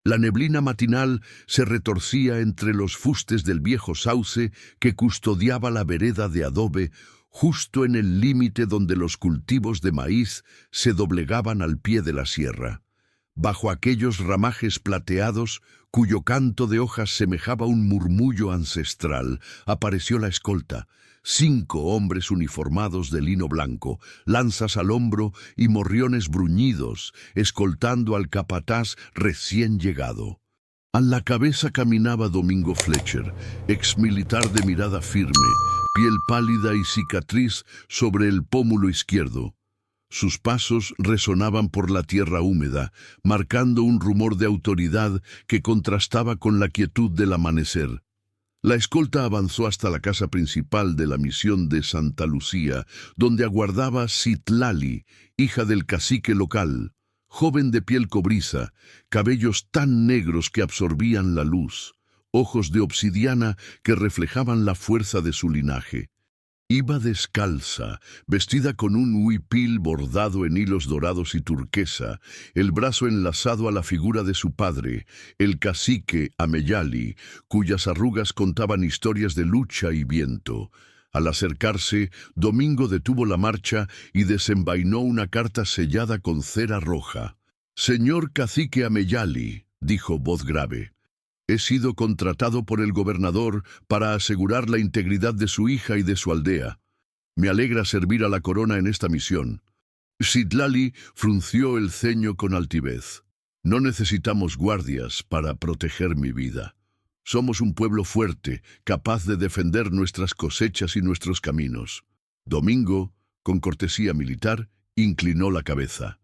La neblina matinal se retorcía entre los fustes del viejo sauce que custodiaba la vereda de adobe, justo en el límite donde los cultivos de maíz se doblegaban al pie de la sierra. Bajo aquellos ramajes plateados, cuyo canto de hojas semejaba un murmullo ancestral, apareció la escolta. 5 hombres uniformados de lino blanco, lanzas al hombro y morriones bruñidos, escoltando al capataz recién llegado. A la cabeza caminaba Domingo Fletcher, exmilitar de mirada firme, piel pálida y cicatriz sobre el pómulo izquierdo. Sus pasos resonaban por la tierra húmeda, marcando un rumor de autoridad que contrastaba con la quietud del amanecer. La escolta avanzó hasta la casa principal de la misión de Santa Lucía, donde aguardaba Citlali, hija del cacique local, joven de piel cobriza, cabellos tan negros que absorbían la luz, ojos de obsidiana que reflejaban la fuerza de su linaje. Iba descalza, vestida con un huipil bordado en hilos dorados y turquesa, el brazo enlazado a la figura de su padre, el cacique Ameyali, cuyas arrugas contaban historias de lucha y viento. Al acercarse, Domingo detuvo la marcha y desenvainó una carta sellada con cera roja. «Señor cacique Ameyali», dijo voz grave, «he sido contratado por el gobernador para asegurar la integridad de su hija y de su aldea. Me alegra servir a la corona en esta misión». Citlali frunció el ceño con altivez. «No necesitamos guardias para proteger mi vida. Somos un pueblo fuerte, capaz de defender nuestras cosechas y nuestros caminos». Domingo, con cortesía militar, inclinó la cabeza.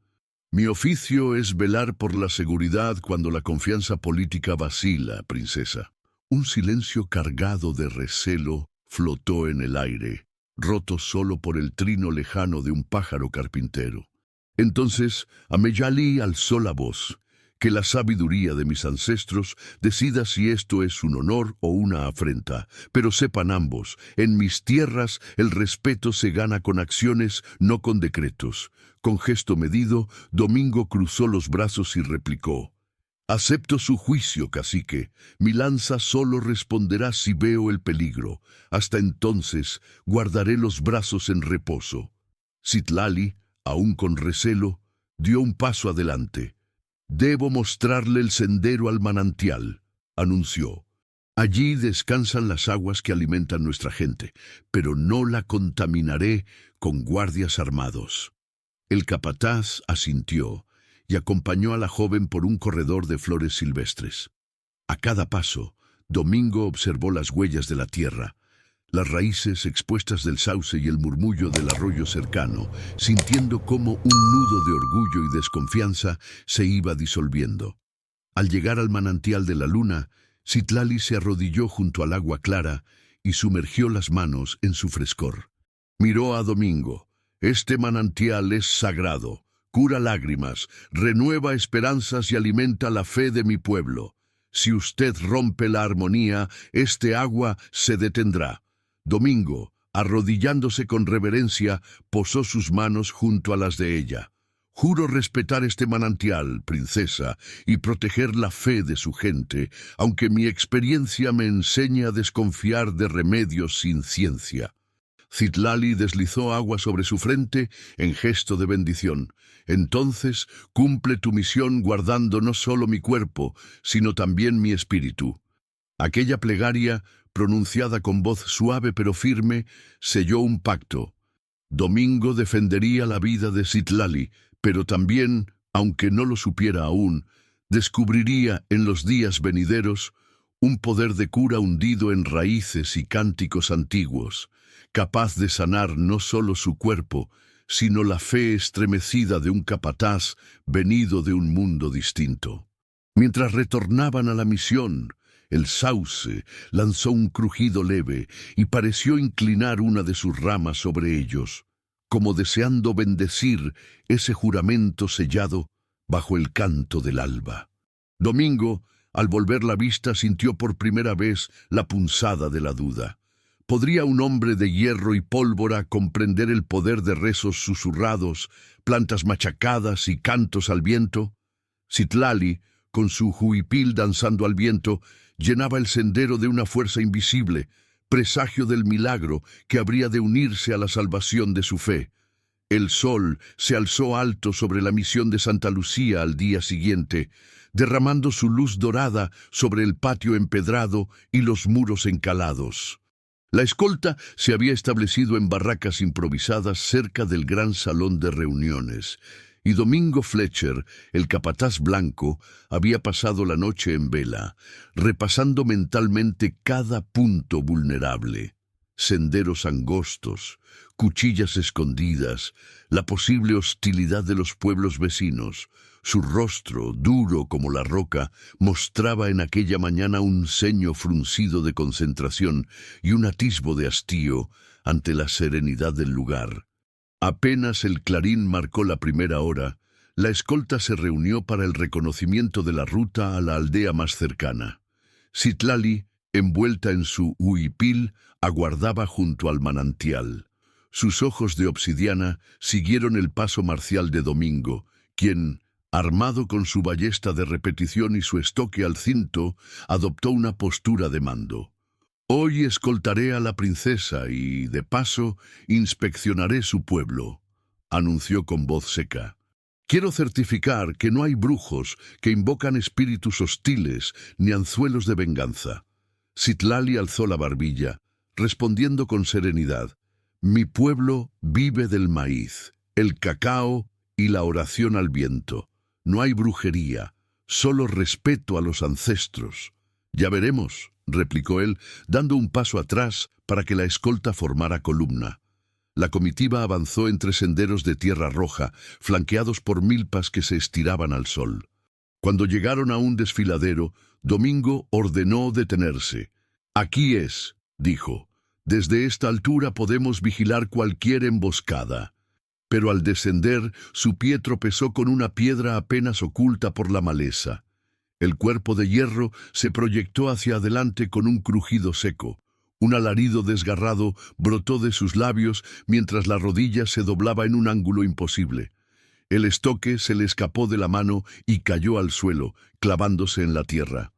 «Mi oficio es velar por la seguridad cuando la confianza política vacila, princesa». Un silencio cargado de recelo flotó en el aire, roto solo por el trino lejano de un pájaro carpintero. Entonces Ameyali alzó la voz. «Que la sabiduría de mis ancestros decida si esto es un honor o una afrenta. Pero sepan ambos, en mis tierras el respeto se gana con acciones, no con decretos». Con gesto medido, Domingo cruzó los brazos y replicó: «Acepto su juicio, cacique. Mi lanza solo responderá si veo el peligro. Hasta entonces guardaré los brazos en reposo». Citlali, aún con recelo, dio un paso adelante. «Debo mostrarle el sendero al manantial», anunció. «Allí descansan las aguas que alimentan nuestra gente, pero no la contaminaré con guardias armados». El capataz asintió y acompañó a la joven por un corredor de flores silvestres. A cada paso, Domingo observó las huellas de la tierra, las raíces expuestas del sauce y el murmullo del arroyo cercano, sintiendo cómo un nudo de orgullo y desconfianza se iba disolviendo. Al llegar al manantial de la luna, Citlali se arrodilló junto al agua clara y sumergió las manos en su frescor. Miró a Domingo. «Este manantial es sagrado, cura lágrimas, renueva esperanzas y alimenta la fe de mi pueblo. Si usted rompe la armonía, este agua se detendrá». Domingo, arrodillándose con reverencia, posó sus manos junto a las de ella. «Juro respetar este manantial, princesa, y proteger la fe de su gente, aunque mi experiencia me enseñe a desconfiar de remedios sin ciencia». Citlali deslizó agua sobre su frente en gesto de bendición. «Entonces, cumple tu misión guardando no solo mi cuerpo, sino también mi espíritu». Aquella plegaria, pronunciada con voz suave pero firme, selló un pacto. Domingo defendería la vida de Citlali, pero también, aunque no lo supiera aún, descubriría en los días venideros un poder de cura hundido en raíces y cánticos antiguos, capaz de sanar no solo su cuerpo, sino la fe estremecida de un capataz venido de un mundo distinto. Mientras retornaban a la misión, el sauce lanzó un crujido leve y pareció inclinar una de sus ramas sobre ellos, como deseando bendecir ese juramento sellado bajo el canto del alba. Domingo, al volver la vista, sintió por primera vez la punzada de la duda. ¿Podría un hombre de hierro y pólvora comprender el poder de rezos susurrados, plantas machacadas y cantos al viento? Citlali, con su huipil danzando al viento, llenaba el sendero de una fuerza invisible, presagio del milagro que habría de unirse a la salvación de su fe. El sol se alzó alto sobre la misión de Santa Lucía al día siguiente, derramando su luz dorada sobre el patio empedrado y los muros encalados. La escolta se había establecido en barracas improvisadas cerca del gran salón de reuniones, y Domingo Fletcher, el capataz blanco, había pasado la noche en vela, repasando mentalmente cada punto vulnerable. Senderos angostos, cuchillas escondidas, la posible hostilidad de los pueblos vecinos. Su rostro, duro como la roca, mostraba en aquella mañana un ceño fruncido de concentración y un atisbo de hastío ante la serenidad del lugar. Apenas el clarín marcó la primera hora, la escolta se reunió para el reconocimiento de la ruta a la aldea más cercana. Citlali, envuelta en su huipil, aguardaba junto al manantial. Sus ojos de obsidiana siguieron el paso marcial de Domingo, quien, armado con su ballesta de repetición y su estoque al cinto, adoptó una postura de mando. «Hoy escoltaré a la princesa y, de paso, inspeccionaré su pueblo», anunció con voz seca. «Quiero certificar que no hay brujos que invocan espíritus hostiles ni anzuelos de venganza». Citlali alzó la barbilla, respondiendo con serenidad. «Mi pueblo vive del maíz, el cacao y la oración al viento. No hay brujería, solo respeto a los ancestros». «Ya veremos», replicó él, dando un paso atrás para que la escolta formara columna. La comitiva avanzó entre senderos de tierra roja, flanqueados por milpas que se estiraban al sol. Cuando llegaron a un desfiladero, Domingo ordenó detenerse. «Aquí es», dijo. «Desde esta altura podemos vigilar cualquier emboscada». Pero al descender, su pie tropezó con una piedra apenas oculta por la maleza. El cuerpo de hierro se proyectó hacia adelante con un crujido seco. Un alarido desgarrado brotó de sus labios mientras la rodilla se doblaba en un ángulo imposible. El estoque se le escapó de la mano y cayó al suelo, clavándose en la tierra.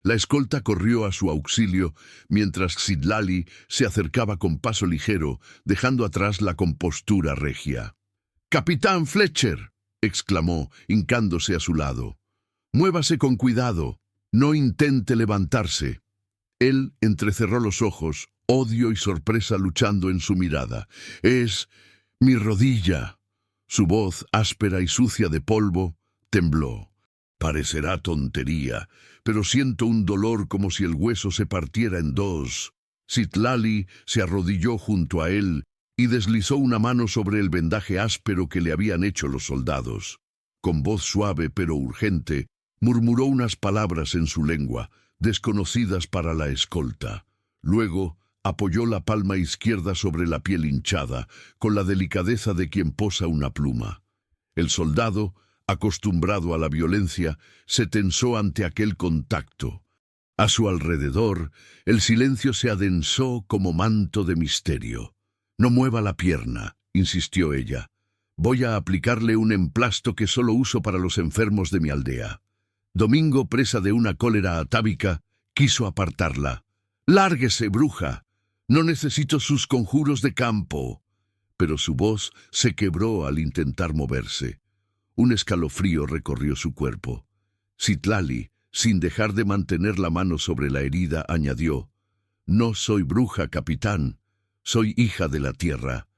La escolta corrió a su auxilio, mientras Citlali se acercaba con paso ligero, dejando atrás la compostura regia. «¡Capitán Fletcher!», exclamó, hincándose a su lado. «Muévase con cuidado, no intente levantarse». Él entrecerró los ojos, odio y sorpresa luchando en su mirada. «Es mi rodilla». Su voz, áspera y sucia de polvo, tembló. «Parecerá tontería, pero siento un dolor como si el hueso se partiera en dos». Citlali se arrodilló junto a él y deslizó una mano sobre el vendaje áspero que le habían hecho los soldados. Con voz suave pero urgente, murmuró unas palabras en su lengua, desconocidas para la escolta. Luego apoyó la palma izquierda sobre la piel hinchada, con la delicadeza de quien posa una pluma. El soldado, acostumbrado a la violencia, se tensó ante aquel contacto. A su alrededor, el silencio se adensó como manto de misterio. «No mueva la pierna», insistió ella. «Voy a aplicarle un emplasto que solo uso para los enfermos de mi aldea». Domingo, presa de una cólera atávica, quiso apartarla. «Lárguese, bruja. No necesito sus conjuros de campo». Pero su voz se quebró al intentar moverse. Un escalofrío recorrió su cuerpo. Citlali, sin dejar de mantener la mano sobre la herida, añadió: «No soy bruja, capitán. Soy hija de la tierra.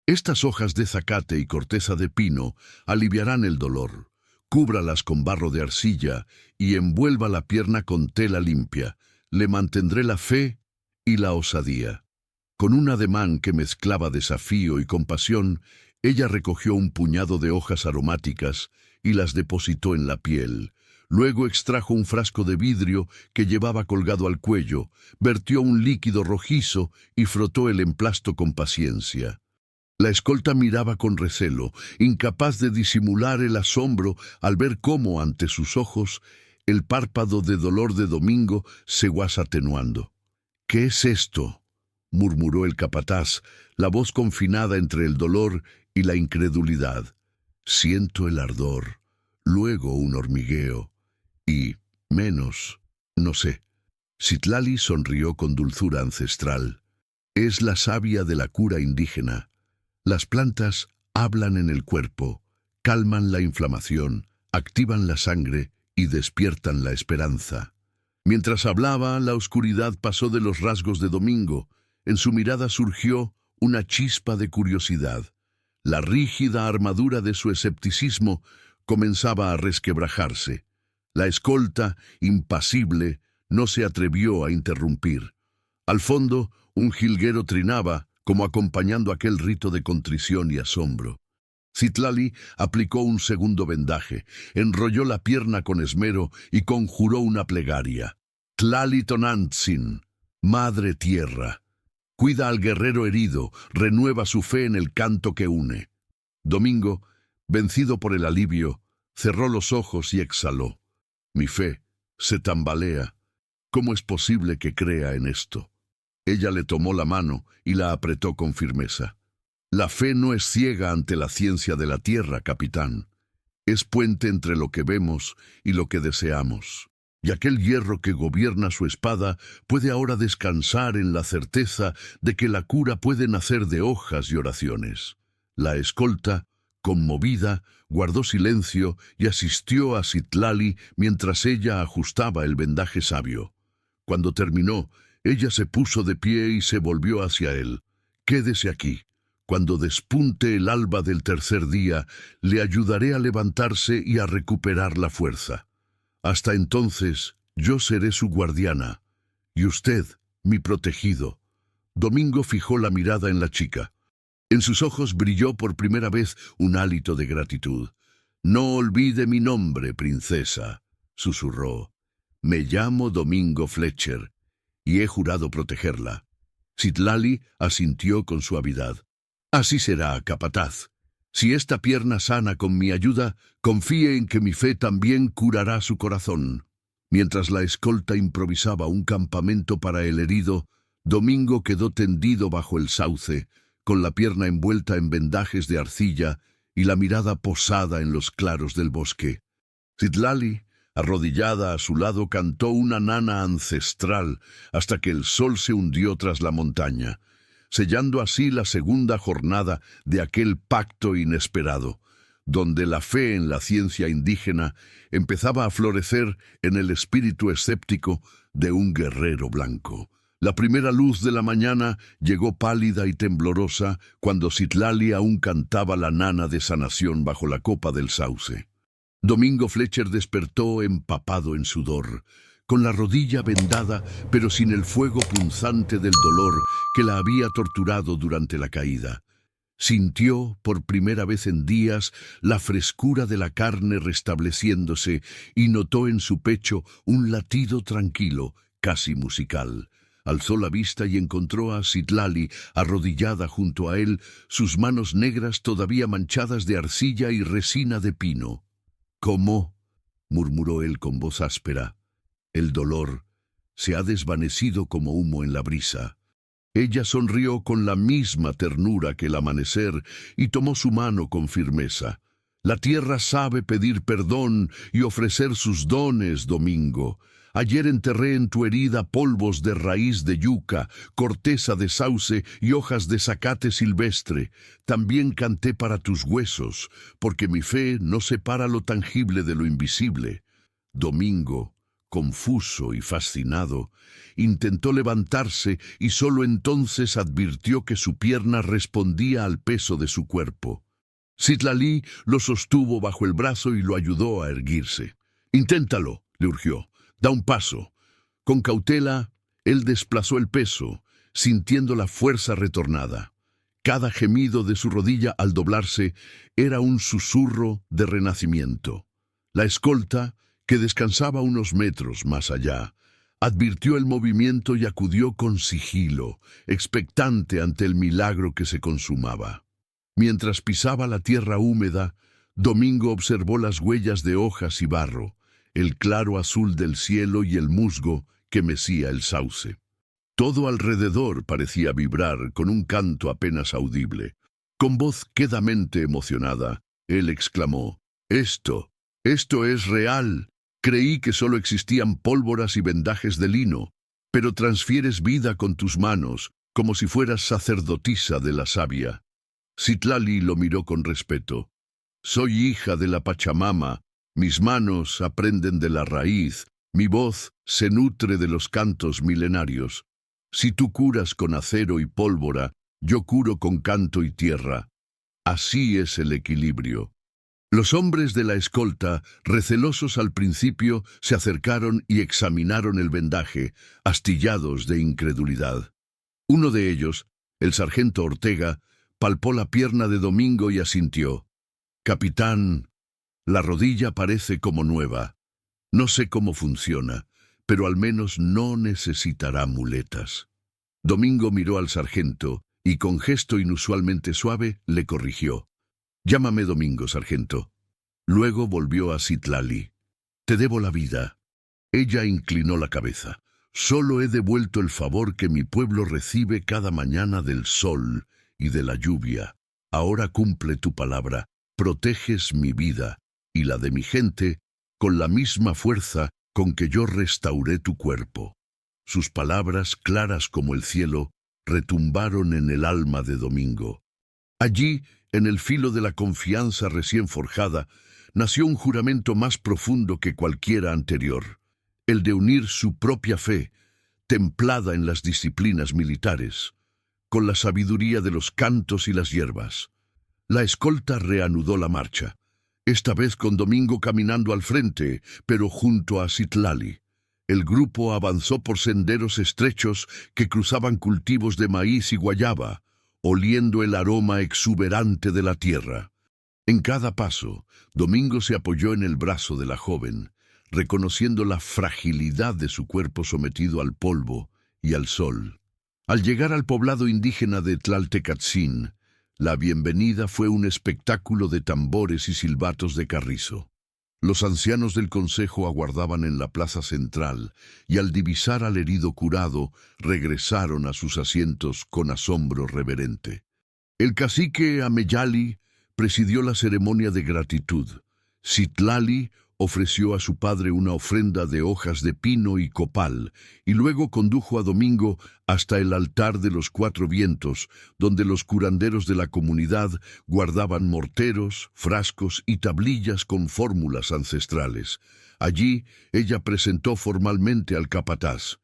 Estas hojas de zacate y corteza de pino aliviarán el dolor. Cúbralas con barro de arcilla y envuelva la pierna con tela limpia. Le mantendré la fe y la osadía». Con un ademán que mezclaba desafío y compasión, ella recogió un puñado de hojas aromáticas y las depositó en la piel. Luego extrajo un frasco de vidrio que llevaba colgado al cuello, vertió un líquido rojizo y frotó el emplasto con paciencia. La escolta miraba con recelo, incapaz de disimular el asombro al ver cómo, ante sus ojos, el párpado de dolor de Domingo se iba atenuando. «¿Qué es esto?», murmuró el capataz, la voz confinada entre el dolor y la incredulidad. «Siento el ardor, luego un hormigueo. Y menos, no sé. Citlali sonrió con dulzura ancestral. Es la savia de la cura indígena. Las plantas hablan en el cuerpo, calman la inflamación, activan la sangre y despiertan la esperanza. Mientras hablaba, la oscuridad pasó de los rasgos de Domingo. En su mirada surgió una chispa de curiosidad. La rígida armadura de su escepticismo comenzaba a resquebrajarse. La escolta, impasible, no se atrevió a interrumpir. Al fondo, un jilguero trinaba, como acompañando aquel rito de contrición y asombro. Citlali aplicó un segundo vendaje, enrolló la pierna con esmero y conjuró una plegaria. Tlali Tonantzin, Madre Tierra, cuida al guerrero herido, renueva su fe en el canto que une. Domingo, vencido por el alivio, cerró los ojos y exhaló. Mi fe se tambalea. ¿Cómo es posible que crea en esto? Ella le tomó la mano y la apretó con firmeza. La fe no es ciega ante la ciencia de la tierra, capitán. Es puente entre lo que vemos y lo que deseamos. Y aquel hierro que gobierna su espada puede ahora descansar en la certeza de que la cura puede nacer de hojas y oraciones. La escolta, conmovida, guardó silencio y asistió a Citlali mientras ella ajustaba el vendaje sabio. Cuando terminó, ella se puso de pie y se volvió hacia él. Quédese aquí. Cuando despunte el alba del tercer día, le ayudaré a levantarse y a recuperar la fuerza. Hasta entonces, yo seré su guardiana, y usted, mi protegido. Domingo fijó la mirada en la chica. En sus ojos brilló por primera vez un hálito de gratitud. No olvide mi nombre, princesa, susurró. Me llamo Domingo Fletcher, y he jurado protegerla. Citlali asintió con suavidad. Así será, capataz. Si esta pierna sana con mi ayuda, confíe en que mi fe también curará su corazón. Mientras la escolta improvisaba un campamento para el herido, Domingo quedó tendido bajo el sauce, con la pierna envuelta en vendajes de arcilla y la mirada posada en los claros del bosque. Citlali, arrodillada a su lado, cantó una nana ancestral hasta que el sol se hundió tras la montaña, sellando así la segunda jornada de aquel pacto inesperado, donde la fe en la ciencia indígena empezaba a florecer en el espíritu escéptico de un guerrero blanco. La primera luz de la mañana llegó pálida y temblorosa cuando Citlali aún cantaba la nana de sanación bajo la copa del sauce. Domingo Fletcher despertó empapado en sudor, con la rodilla vendada, pero sin el fuego punzante del dolor que la había torturado durante la caída. Sintió, por primera vez en días, la frescura de la carne restableciéndose y notó en su pecho un latido tranquilo, casi musical. Alzó la vista y encontró a Citlali arrodillada junto a él, sus manos negras todavía manchadas de arcilla y resina de pino. «¿Cómo?», murmuró él con voz áspera. El dolor se ha desvanecido como humo en la brisa. Ella sonrió con la misma ternura que el amanecer y tomó su mano con firmeza. La tierra sabe pedir perdón y ofrecer sus dones, Domingo. Ayer enterré en tu herida polvos de raíz de yuca, corteza de sauce y hojas de zacate silvestre. También canté para tus huesos, porque mi fe no separa lo tangible de lo invisible. Domingo, confuso y fascinado, intentó levantarse y solo entonces advirtió que su pierna respondía al peso de su cuerpo. Citlali lo sostuvo bajo el brazo y lo ayudó a erguirse. «Inténtalo», le urgió. «Da un paso». Con cautela, él desplazó el peso, sintiendo la fuerza retornada. Cada gemido de su rodilla al doblarse era un susurro de renacimiento. La escolta, que descansaba unos metros más allá, advirtió el movimiento y acudió con sigilo, expectante ante el milagro que se consumaba. Mientras pisaba la tierra húmeda, Domingo observó las huellas de hojas y barro, el claro azul del cielo y el musgo que mecía el sauce. Todo alrededor parecía vibrar con un canto apenas audible. Con voz quedamente emocionada, él exclamó: «Esto es real». Creí que solo existían pólvoras y vendajes de lino, pero transfieres vida con tus manos, como si fueras sacerdotisa de la savia. Citlali lo miró con respeto. Soy hija de la Pachamama, mis manos aprenden de la raíz, mi voz se nutre de los cantos milenarios. Si tú curas con acero y pólvora, yo curo con canto y tierra. Así es el equilibrio. Los hombres de la escolta, recelosos al principio, se acercaron y examinaron el vendaje, astillados de incredulidad. Uno de ellos, el sargento Ortega, palpó la pierna de Domingo y asintió. Capitán, la rodilla parece como nueva. No sé cómo funciona, pero al menos no necesitará muletas. Domingo miró al sargento y con gesto inusualmente suave le corrigió. Llámame Domingo, sargento. Luego volvió a Citlali. Te debo la vida. Ella inclinó la cabeza. Solo he devuelto el favor que mi pueblo recibe cada mañana del sol y de la lluvia. Ahora cumple tu palabra. Proteges mi vida y la de mi gente con la misma fuerza con que yo restauré tu cuerpo. Sus palabras, claras como el cielo, retumbaron en el alma de Domingo. Allí, en el filo de la confianza recién forjada, nació un juramento más profundo que cualquiera anterior, el de unir su propia fe, templada en las disciplinas militares, con la sabiduría de los cantos y las hierbas. La escolta reanudó la marcha, esta vez con Domingo caminando al frente, pero junto a Citlali. El grupo avanzó por senderos estrechos que cruzaban cultivos de maíz y guayaba, oliendo el aroma exuberante de la tierra. En cada paso, Domingo se apoyó en el brazo de la joven, reconociendo la fragilidad de su cuerpo sometido al polvo y al sol. Al llegar al poblado indígena de Tlaltecatzin, la bienvenida fue un espectáculo de tambores y silbatos de carrizo. Los ancianos del consejo aguardaban en la plaza central y al divisar al herido curado, regresaron a sus asientos con asombro reverente. El cacique Ameyali presidió la ceremonia de gratitud. Citlali ofreció a su padre una ofrenda de hojas de pino y copal, y luego condujo a Domingo hasta el altar de los cuatro vientos, donde los curanderos de la comunidad guardaban morteros, frascos y tablillas con fórmulas ancestrales. Allí ella presentó formalmente al capataz.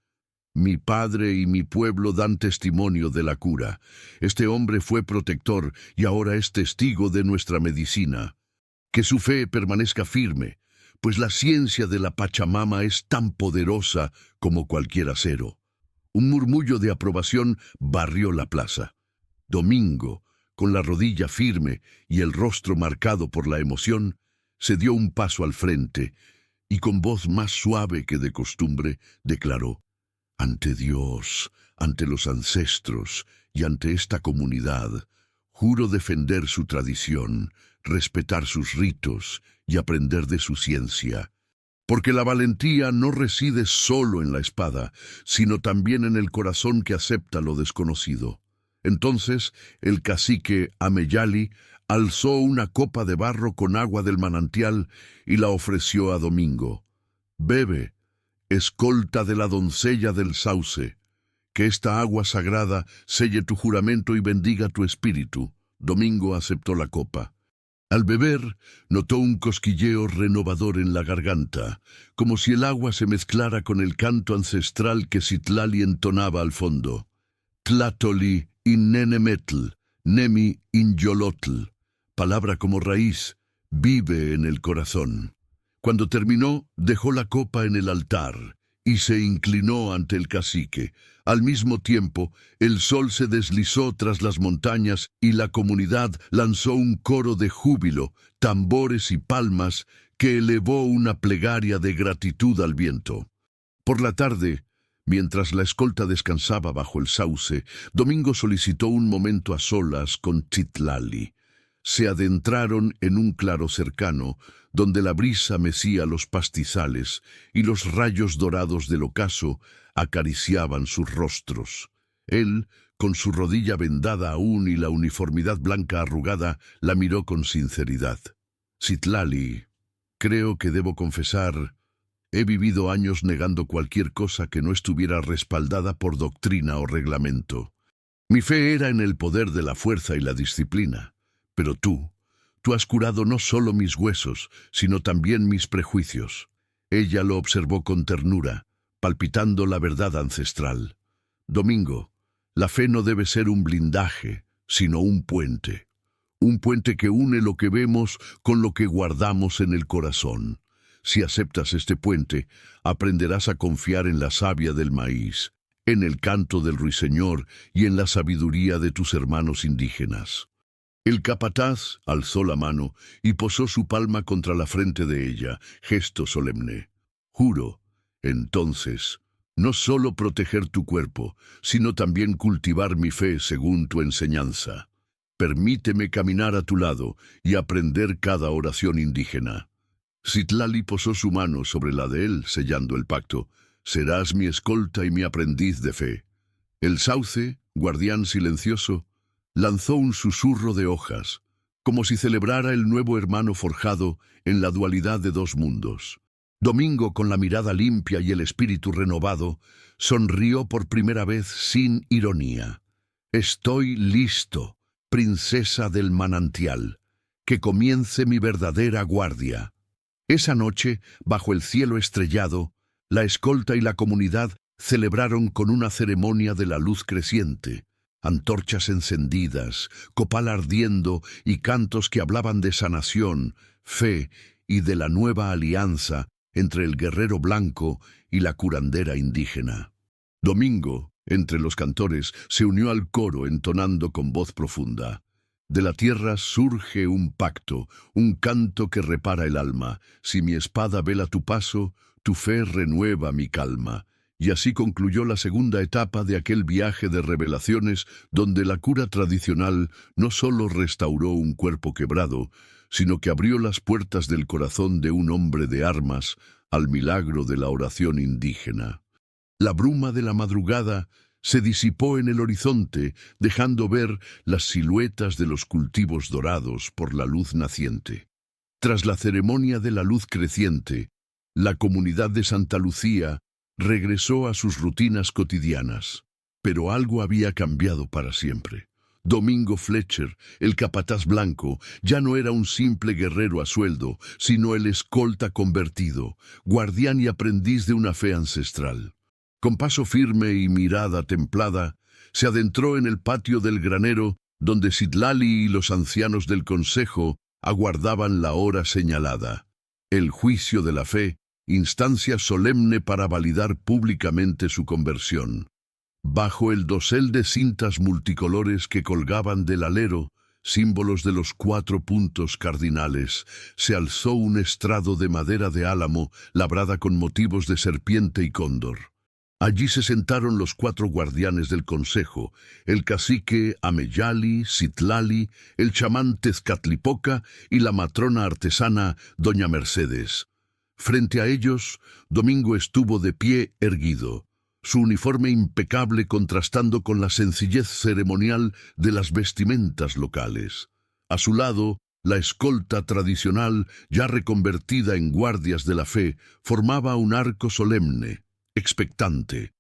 Mi padre y mi pueblo dan testimonio de la cura. Este hombre fue protector y ahora es testigo de nuestra medicina. Que su fe permanezca firme, pues la ciencia de la Pachamama es tan poderosa como cualquier acero. Un murmullo de aprobación barrió la plaza. Domingo, con la rodilla firme y el rostro marcado por la emoción, se dio un paso al frente y con voz más suave que de costumbre declaró: ante Dios, ante los ancestros y ante esta comunidad, juro defender su tradición, respetar sus ritos y aprender de su ciencia. Porque la valentía no reside solo en la espada, sino también en el corazón que acepta lo desconocido. Entonces el cacique Ameyali alzó una copa de barro con agua del manantial y la ofreció a Domingo. Bebe, escolta de la doncella del sauce, que esta agua sagrada selle tu juramento y bendiga tu espíritu. Domingo aceptó la copa. Al beber, notó un cosquilleo renovador en la garganta, como si el agua se mezclara con el canto ancestral que Citlali entonaba al fondo. Tlatoli innenemetl, nemi inyolotl, palabra como raíz, vive en el corazón. Cuando terminó, dejó la copa en el altar y se inclinó ante el cacique. Al mismo tiempo, el sol se deslizó tras las montañas y la comunidad lanzó un coro de júbilo, tambores y palmas que elevó una plegaria de gratitud al viento. Por la tarde, mientras la escolta descansaba bajo el sauce, Domingo solicitó un momento a solas con Citlali. Se adentraron en un claro cercano, donde la brisa mecía los pastizales y los rayos dorados del ocaso acariciaban sus rostros. Él, con su rodilla vendada aún y la uniformidad blanca arrugada, la miró con sinceridad. Citlali, creo que debo confesar, he vivido años negando cualquier cosa que no estuviera respaldada por doctrina o reglamento. Mi fe era en el poder de la fuerza y la disciplina. Pero tú has curado no solo mis huesos, sino también mis prejuicios. Ella lo observó con ternura, palpitando la verdad ancestral. Domingo, la fe no debe ser un blindaje, sino un puente. Un puente que une lo que vemos con lo que guardamos en el corazón. Si aceptas este puente, aprenderás a confiar en la savia del maíz, en el canto del ruiseñor y en la sabiduría de tus hermanos indígenas. El capataz alzó la mano y posó su palma contra la frente de ella, gesto solemne. Juro, entonces, no solo proteger tu cuerpo, sino también cultivar mi fe según tu enseñanza. Permíteme caminar a tu lado y aprender cada oración indígena. Citlali posó su mano sobre la de él, sellando el pacto. Serás mi escolta y mi aprendiz de fe. El sauce, guardián silencioso, lanzó un susurro de hojas, como si celebrara el nuevo hermano forjado en la dualidad de dos mundos. Domingo, con la mirada limpia y el espíritu renovado, sonrió por primera vez sin ironía. Estoy listo, princesa del manantial, que comience mi verdadera guardia. Esa noche, bajo el cielo estrellado, la escolta y la comunidad celebraron con una ceremonia de la luz creciente, antorchas encendidas, copal ardiendo y cantos que hablaban de sanación, fe y de la nueva alianza entre el guerrero blanco y la curandera indígena. Domingo, entre los cantores, se unió al coro entonando con voz profunda. De la tierra surge un pacto, un canto que repara el alma. Si mi espada vela tu paso, tu fe renueva mi calma. Y así concluyó la segunda etapa de aquel viaje de revelaciones donde la cura tradicional no solo restauró un cuerpo quebrado, sino que abrió las puertas del corazón de un hombre de armas al milagro de la oración indígena. La bruma de la madrugada se disipó en el horizonte, dejando ver las siluetas de los cultivos dorados por la luz naciente. Tras la ceremonia de la luz creciente, la comunidad de Santa Lucía regresó a sus rutinas cotidianas. Pero algo había cambiado para siempre. Domingo Fletcher, el capataz blanco, ya no era un simple guerrero a sueldo, sino el escolta convertido, guardián y aprendiz de una fe ancestral. Con paso firme y mirada templada, se adentró en el patio del granero, donde Citlali y los ancianos del consejo aguardaban la hora señalada. El juicio de la fe, instancia solemne para validar públicamente su conversión. Bajo el dosel de cintas multicolores que colgaban del alero, símbolos de los 4 puntos cardinales, se alzó un estrado de madera de álamo labrada con motivos de serpiente y cóndor. Allí se sentaron los 4 guardianes del consejo, el cacique Ameyali, Citlali, el chamán Tezcatlipoca y la matrona artesana Doña Mercedes. Frente a ellos, Domingo estuvo de pie erguido, su uniforme impecable contrastando con la sencillez ceremonial de las vestimentas locales. A su lado, la escolta tradicional, ya reconvertida en guardias de la fe, formaba un arco solemne, expectante.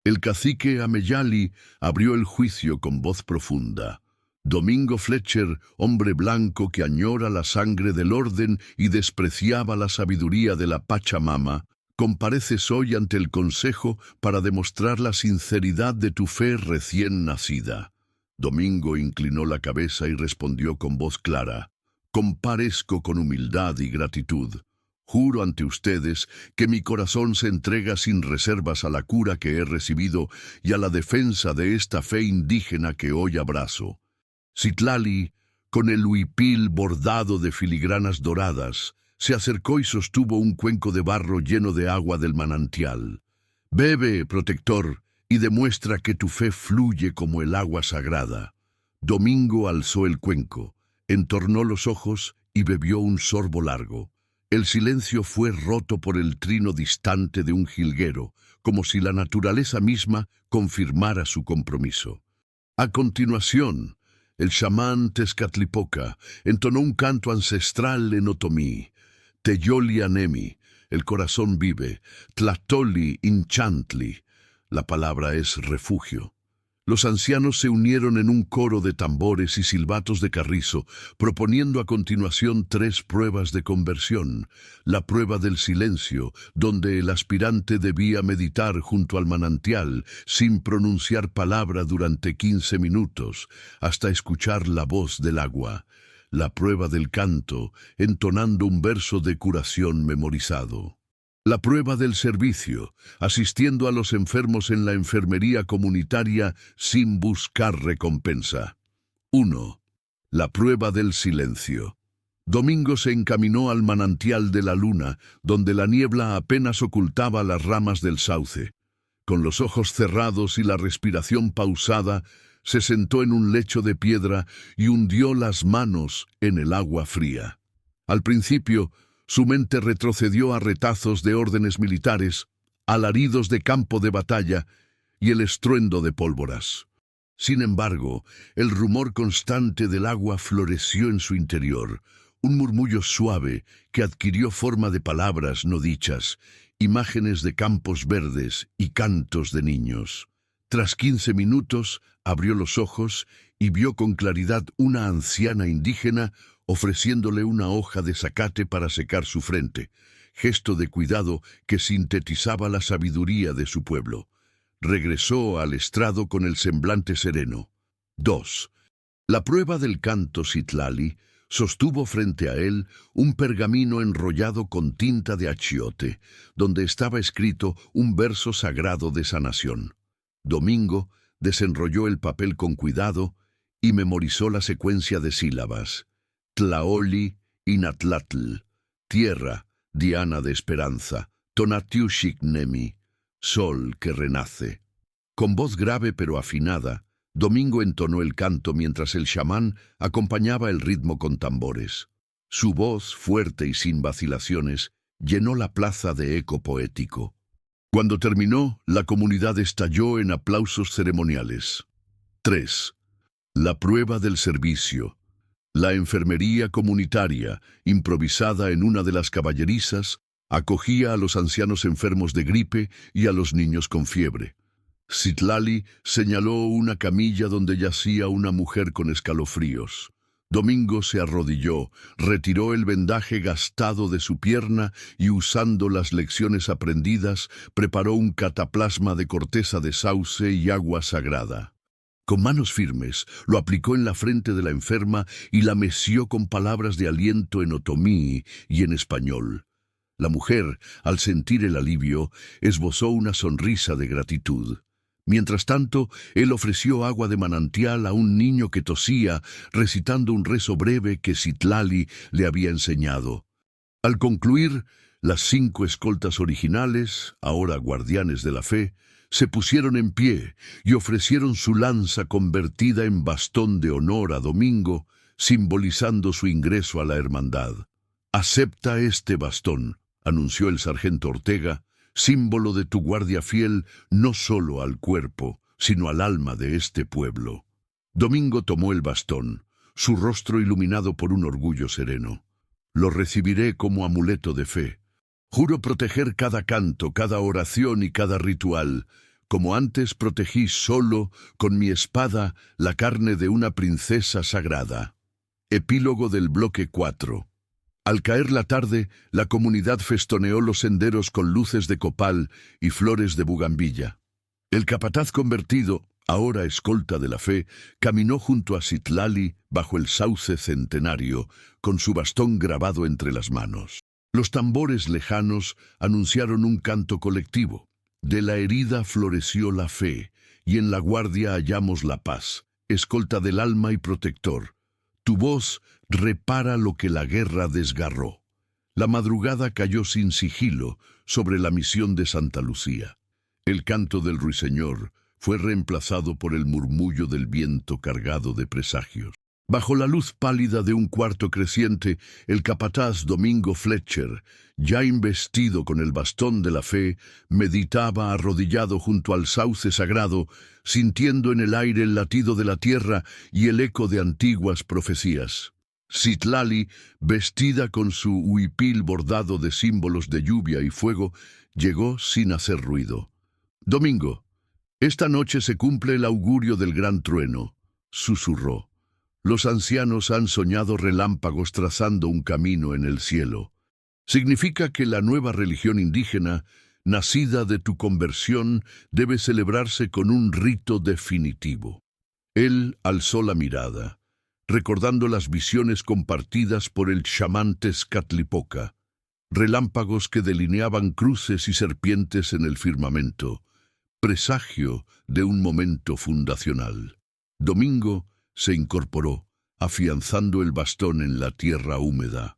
El cacique Ameyali abrió el juicio con voz profunda. Domingo Fletcher, hombre blanco que añora la sangre del orden y despreciaba la sabiduría de la Pachamama, compareces hoy ante el consejo para demostrar la sinceridad de tu fe recién nacida. Domingo inclinó la cabeza y respondió con voz clara: comparezco con humildad y gratitud. Juro ante ustedes que mi corazón se entrega sin reservas a la cura que he recibido y a la defensa de esta fe indígena que hoy abrazo. Citlali, con el huipil bordado de filigranas doradas, se acercó y sostuvo un cuenco de barro lleno de agua del manantial. Bebe, protector, y demuestra que tu fe fluye como el agua sagrada. Domingo alzó el cuenco, entornó los ojos y bebió un sorbo largo. El silencio fue roto por el trino distante de un jilguero, como si la naturaleza misma confirmara su compromiso. A continuación, el chamán Tezcatlipoca entonó un canto ancestral en otomí, Teyoli Anemi, el corazón vive, Tlatoli Inchantli. La palabra es refugio. Los ancianos se unieron en un coro de tambores y silbatos de carrizo, proponiendo a continuación 3 pruebas de conversión. La prueba del silencio, donde el aspirante debía meditar junto al manantial, sin pronunciar palabra durante 15 minutos, hasta escuchar la voz del agua. La prueba del canto, entonando un verso de curación memorizado. La prueba del servicio, asistiendo a los enfermos en la enfermería comunitaria sin buscar recompensa. 1. La prueba del silencio. Domingo se encaminó al manantial de la luna, donde la niebla apenas ocultaba las ramas del sauce. Con los ojos cerrados y la respiración pausada, se sentó en un lecho de piedra y hundió las manos en el agua fría. Al principio, su mente retrocedió a retazos de órdenes militares, alaridos de campo de batalla y el estruendo de pólvoras. Sin embargo, el rumor constante del agua floreció en su interior, un murmullo suave que adquirió forma de palabras no dichas, imágenes de campos verdes y cantos de niños. Tras 15 minutos, abrió los ojos y vio con claridad una anciana indígena ofreciéndole una hoja de zacate para secar su frente, gesto de cuidado que sintetizaba la sabiduría de su pueblo. Regresó al estrado con el semblante sereno. 2. La prueba del canto Citlali sostuvo frente a él un pergamino enrollado con tinta de achiote, donde estaba escrito un verso sagrado de sanación. Domingo desenrolló el papel con cuidado y memorizó la secuencia de sílabas. Tlaoli Inatlatl, tierra, diana de esperanza, Tonatiushiknemi, sol que renace. Con voz grave pero afinada, Domingo entonó el canto mientras el chamán acompañaba el ritmo con tambores. Su voz, fuerte y sin vacilaciones, llenó la plaza de eco poético. Cuando terminó, la comunidad estalló en aplausos ceremoniales. 3. La prueba del servicio. La enfermería comunitaria, improvisada en una de las caballerizas, acogía a los ancianos enfermos de gripe y a los niños con fiebre. Citlali señaló una camilla donde yacía una mujer con escalofríos. Domingo se arrodilló, retiró el vendaje gastado de su pierna y, usando las lecciones aprendidas, preparó un cataplasma de corteza de sauce y agua sagrada. Con manos firmes, lo aplicó en la frente de la enferma y la meció con palabras de aliento en otomí y en español. La mujer, al sentir el alivio, esbozó una sonrisa de gratitud. Mientras tanto, él ofreció agua de manantial a un niño que tosía, recitando un rezo breve que Citlali le había enseñado. Al concluir, las 5 escoltas originales, ahora guardianes de la fe, se pusieron en pie y ofrecieron su lanza convertida en bastón de honor a Domingo, simbolizando su ingreso a la hermandad. «Acepta este bastón», anunció el sargento Ortega, «símbolo de tu guardia fiel no solo al cuerpo, sino al alma de este pueblo». Domingo tomó el bastón, su rostro iluminado por un orgullo sereno. «Lo recibiré como amuleto de fe. Juro proteger cada canto, cada oración y cada ritual, como antes protegí solo con mi espada la carne de una princesa sagrada». Epílogo del bloque 4. Al caer la tarde, la comunidad festoneó los senderos con luces de copal y flores de bugambilla. El capataz convertido, ahora escolta de la fe, caminó junto a Citlali bajo el sauce centenario, con su bastón grabado entre las manos. Los tambores lejanos anunciaron un canto colectivo. De la herida floreció la fe, y en la guardia hallamos la paz, escolta del alma y protector. Tu voz repara lo que la guerra desgarró. La madrugada cayó sin sigilo sobre la misión de Santa Lucía. El canto del ruiseñor fue reemplazado por el murmullo del viento cargado de presagios. Bajo la luz pálida de un cuarto creciente, el capataz Domingo Fletcher, ya investido con el bastón de la fe, meditaba arrodillado junto al sauce sagrado, sintiendo en el aire el latido de la tierra y el eco de antiguas profecías. Citlali, vestida con su huipil bordado de símbolos de lluvia y fuego, llegó sin hacer ruido. Domingo, esta noche se cumple el augurio del gran trueno, susurró. Los ancianos han soñado relámpagos trazando un camino en el cielo. Significa que la nueva religión indígena, nacida de tu conversión, debe celebrarse con un rito definitivo. Él alzó la mirada, recordando las visiones compartidas por el chamán Tezcatlipoca, relámpagos que delineaban cruces y serpientes en el firmamento, presagio de un momento fundacional. Domingo se incorporó, afianzando el bastón en la tierra húmeda.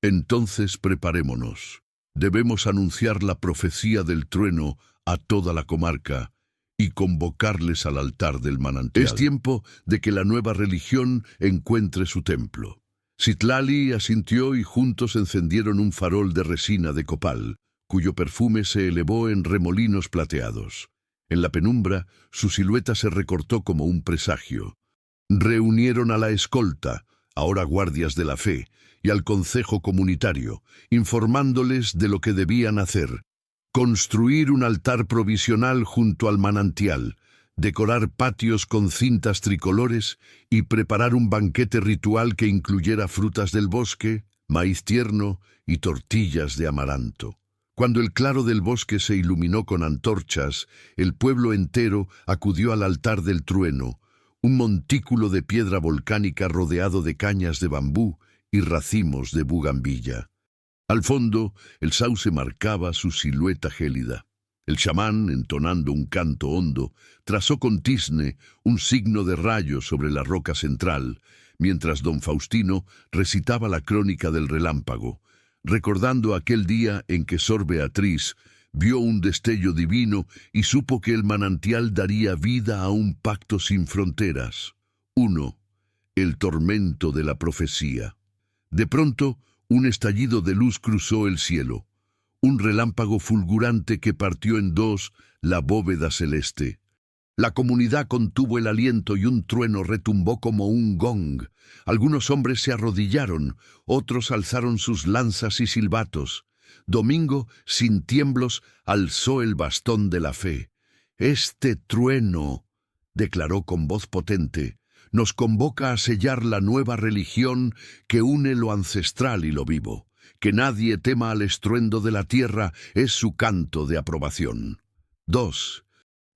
Entonces preparémonos. Debemos anunciar la profecía del trueno a toda la comarca y convocarles al altar del manantial. Es tiempo de que la nueva religión encuentre su templo. Citlali asintió y juntos encendieron un farol de resina de copal, cuyo perfume se elevó en remolinos plateados. En la penumbra, su silueta se recortó como un presagio. Reunieron a la escolta, ahora guardias de la fe, y al concejo comunitario, informándoles de lo que debían hacer: construir un altar provisional junto al manantial, decorar patios con cintas tricolores y preparar un banquete ritual que incluyera frutas del bosque, maíz tierno y tortillas de amaranto. Cuando el claro del bosque se iluminó con antorchas, el pueblo entero acudió al altar del trueno, un montículo de piedra volcánica rodeado de cañas de bambú y racimos de bugambilla. Al fondo, el sauce marcaba su silueta gélida. El chamán, entonando un canto hondo, trazó con tizne un signo de rayo sobre la roca central, mientras don Faustino recitaba la crónica del relámpago, recordando aquel día en que Sor Beatriz vio un destello divino y supo que el manantial daría vida a un pacto sin fronteras. 1. El tormento de la profecía. De pronto, un estallido de luz cruzó el cielo, un relámpago fulgurante que partió en dos la bóveda celeste. La comunidad contuvo el aliento y un trueno retumbó como un gong. Algunos hombres se arrodillaron, otros alzaron sus lanzas y silbatos. Domingo, sin tiemblos, alzó el bastón de la fe. Este trueno, declaró con voz potente, nos convoca a sellar la nueva religión que une lo ancestral y lo vivo. Que nadie tema al estruendo de la tierra es su canto de aprobación. 2.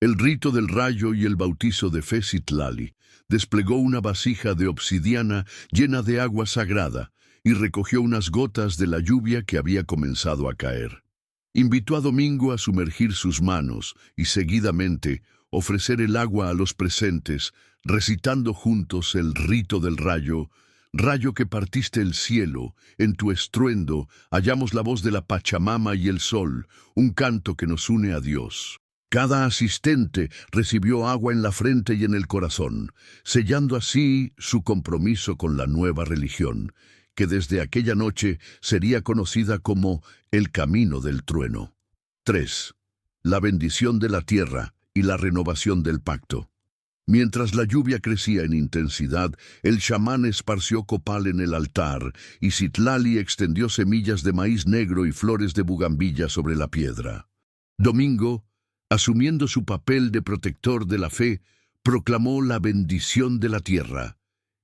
El rito del rayo y el bautizo de fe. Citlali desplegó una vasija de obsidiana llena de agua sagrada y recogió unas gotas de la lluvia que había comenzado a caer. Invitó a Domingo a sumergir sus manos y seguidamente ofrecer el agua a los presentes, recitando juntos el rito del rayo. Rayo que partiste el cielo, en tu estruendo hallamos la voz de la Pachamama y el sol, un canto que nos une a Dios. Cada asistente recibió agua en la frente y en el corazón, sellando así su compromiso con la nueva religión, que desde aquella noche sería conocida como el Camino del Trueno. 3. La bendición de la tierra y la renovación del pacto. Mientras la lluvia crecía en intensidad, el chamán esparció copal en el altar y Citlali extendió semillas de maíz negro y flores de bugambilla sobre la piedra. Domingo, asumiendo su papel de protector de la fe, proclamó la bendición de la tierra,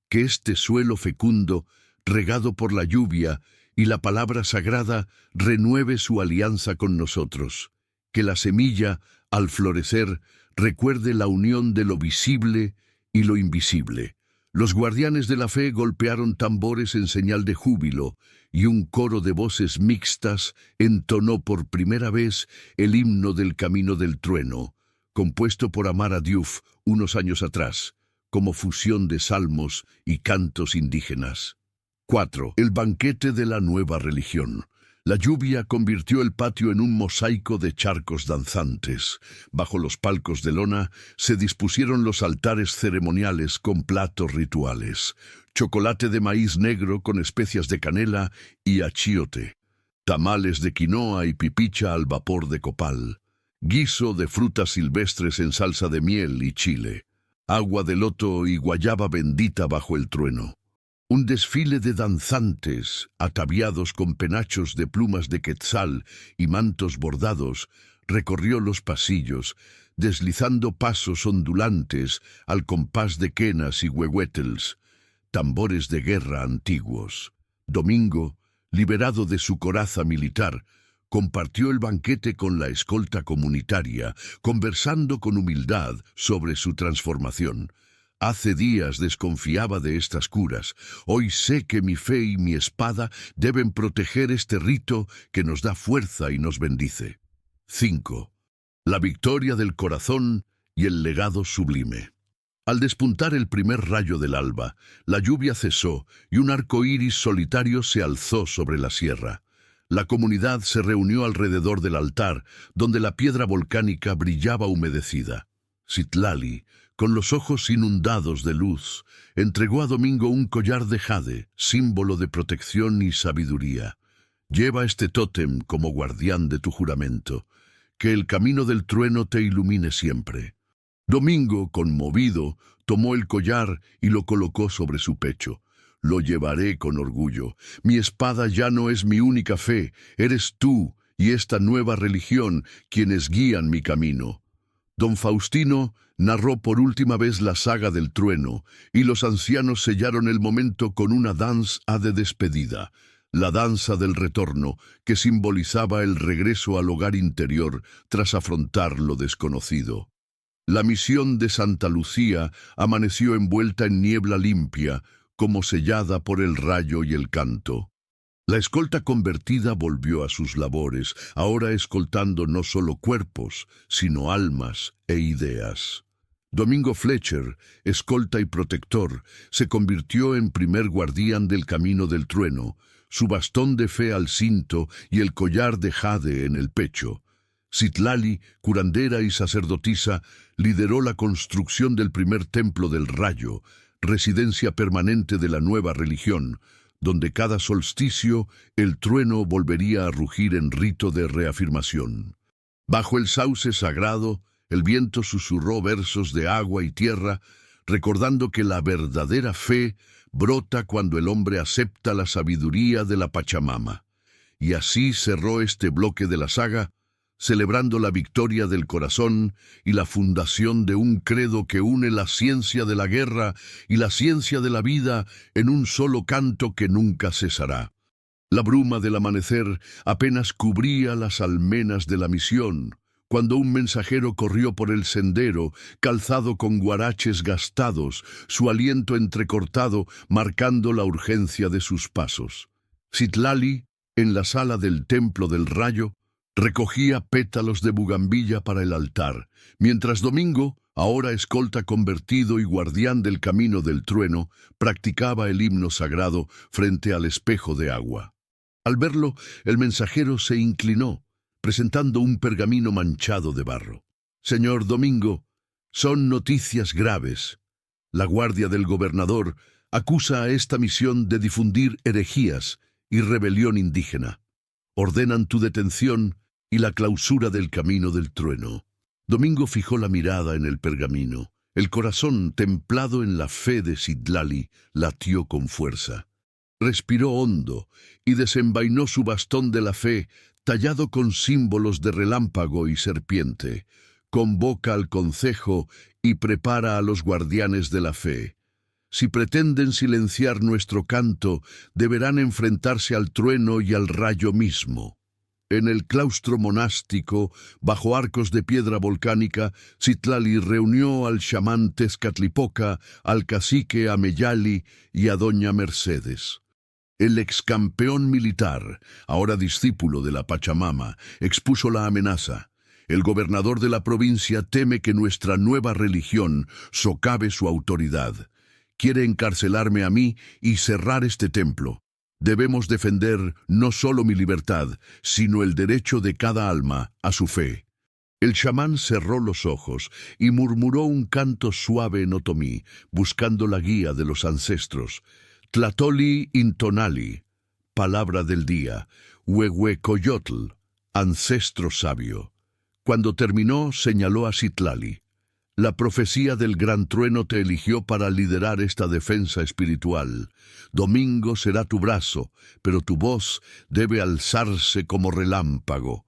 que este suelo fecundo, regado por la lluvia y la palabra sagrada, renueve su alianza con nosotros, que la semilla, al florecer, recuerde la unión de lo visible y lo invisible. Los guardianes de la fe golpearon tambores en señal de júbilo, y un coro de voces mixtas entonó por primera vez el himno del Camino del Trueno, compuesto por Amara Diouf unos años atrás, como fusión de salmos y cantos indígenas. 4. El banquete de la nueva religión. La lluvia convirtió el patio en un mosaico de charcos danzantes. Bajo los palcos de lona se dispusieron los altares ceremoniales con platos rituales, chocolate de maíz negro con especias de canela y achiote, tamales de quinoa y pipicha al vapor de copal, guiso de frutas silvestres en salsa de miel y chile, agua de loto y guayaba bendita bajo el trueno. Un desfile de danzantes, ataviados con penachos de plumas de quetzal y mantos bordados, recorrió los pasillos, deslizando pasos ondulantes al compás de quenas y huehuetels, tambores de guerra antiguos. Domingo, liberado de su coraza militar, compartió el banquete con la escolta comunitaria, conversando con humildad sobre su transformación. Hace días desconfiaba de estas curas. Hoy sé que mi fe y mi espada deben proteger este rito que nos da fuerza y nos bendice. 5. La victoria del corazón y el legado sublime. Al despuntar el primer rayo del alba, la lluvia cesó y un arco iris solitario se alzó sobre la sierra. La comunidad se reunió alrededor del altar, donde la piedra volcánica brillaba humedecida. Citlali, con los ojos inundados de luz, entregó a Domingo un collar de jade, símbolo de protección y sabiduría. Lleva este tótem como guardián de tu juramento. Que el camino del trueno te ilumine siempre. Domingo, conmovido, tomó el collar y lo colocó sobre su pecho. Lo llevaré con orgullo. Mi espada ya no es mi única fe. Eres tú y esta nueva religión quienes guían mi camino. Don Faustino narró por última vez la saga del trueno, y los ancianos sellaron el momento con una danza de despedida, la danza del retorno, que simbolizaba el regreso al hogar interior tras afrontar lo desconocido. La misión de Santa Lucía amaneció envuelta en niebla limpia, como sellada por el rayo y el canto. La escolta convertida volvió a sus labores, ahora escoltando no solo cuerpos, sino almas e ideas. Domingo Fletcher, escolta y protector, se convirtió en primer guardián del camino del trueno, su bastón de fe al cinto y el collar de jade en el pecho. Citlali, curandera y sacerdotisa, lideró la construcción del primer templo del rayo, residencia permanente de la nueva religión, donde cada solsticio el trueno volvería a rugir en rito de reafirmación. Bajo el sauce sagrado, el viento susurró versos de agua y tierra, recordando que la verdadera fe brota cuando el hombre acepta la sabiduría de la Pachamama. Y así cerró este bloque de la saga, celebrando la victoria del corazón y la fundación de un credo que une la ciencia de la guerra y la ciencia de la vida en un solo canto que nunca cesará. La bruma del amanecer apenas cubría las almenas de la misión, cuando un mensajero corrió por el sendero, calzado con guaraches gastados, su aliento entrecortado, marcando la urgencia de sus pasos. Citlali, en la sala del Templo del Rayo, recogía pétalos de bugambilla para el altar, mientras Domingo, ahora escolta convertido y guardián del camino del trueno, practicaba el himno sagrado frente al espejo de agua. Al verlo, el mensajero se inclinó, presentando un pergamino manchado de barro. «Señor Domingo, son noticias graves. La guardia del gobernador acusa a esta misión de difundir herejías y rebelión indígena. Ordenan tu detención y la clausura del camino del trueno». Domingo fijó la mirada en el pergamino. El corazón, templado en la fe de Citlali, latió con fuerza. Respiró hondo y desenvainó su bastón de la fe, tallado con símbolos de relámpago y serpiente. Convoca al concejo y prepara a los guardianes de la fe. Si pretenden silenciar nuestro canto, deberán enfrentarse al trueno y al rayo mismo. En el claustro monástico, bajo arcos de piedra volcánica, Citlali reunió al chamán Tezcatlipoca, al cacique Ameyali y a doña Mercedes. El excampeón militar, ahora discípulo de la Pachamama, expuso la amenaza. El gobernador de la provincia teme que nuestra nueva religión socave su autoridad. Quiere encarcelarme a mí y cerrar este templo. Debemos defender no solo mi libertad, sino el derecho de cada alma a su fe. El chamán cerró los ojos y murmuró un canto suave en otomí, buscando la guía de los ancestros. Tlatoli intonali, palabra del día, Huehuecoyotl, ancestro sabio. Cuando terminó, señaló a Citlali. La profecía del gran trueno te eligió para liderar esta defensa espiritual. Domingo será tu brazo, pero tu voz debe alzarse como relámpago.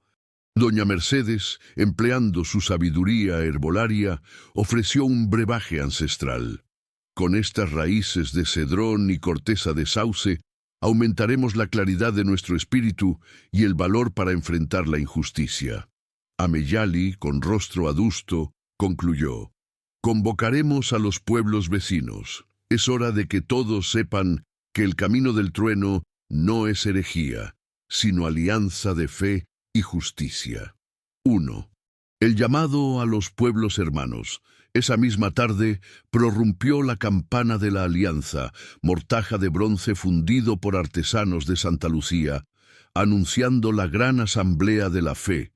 Doña Mercedes, empleando su sabiduría herbolaria, ofreció un brebaje ancestral. Con estas raíces de cedrón y corteza de sauce, aumentaremos la claridad de nuestro espíritu y el valor para enfrentar la injusticia. Ameyali, con rostro adusto, concluyó: convocaremos a los pueblos vecinos. Es hora de que todos sepan que el camino del trueno no es herejía, sino alianza de fe y justicia. 1. El llamado a los pueblos hermanos. Esa misma tarde prorrumpió la campana de la alianza, mortaja de bronce fundido por artesanos de Santa Lucía, anunciando la gran asamblea de la fe.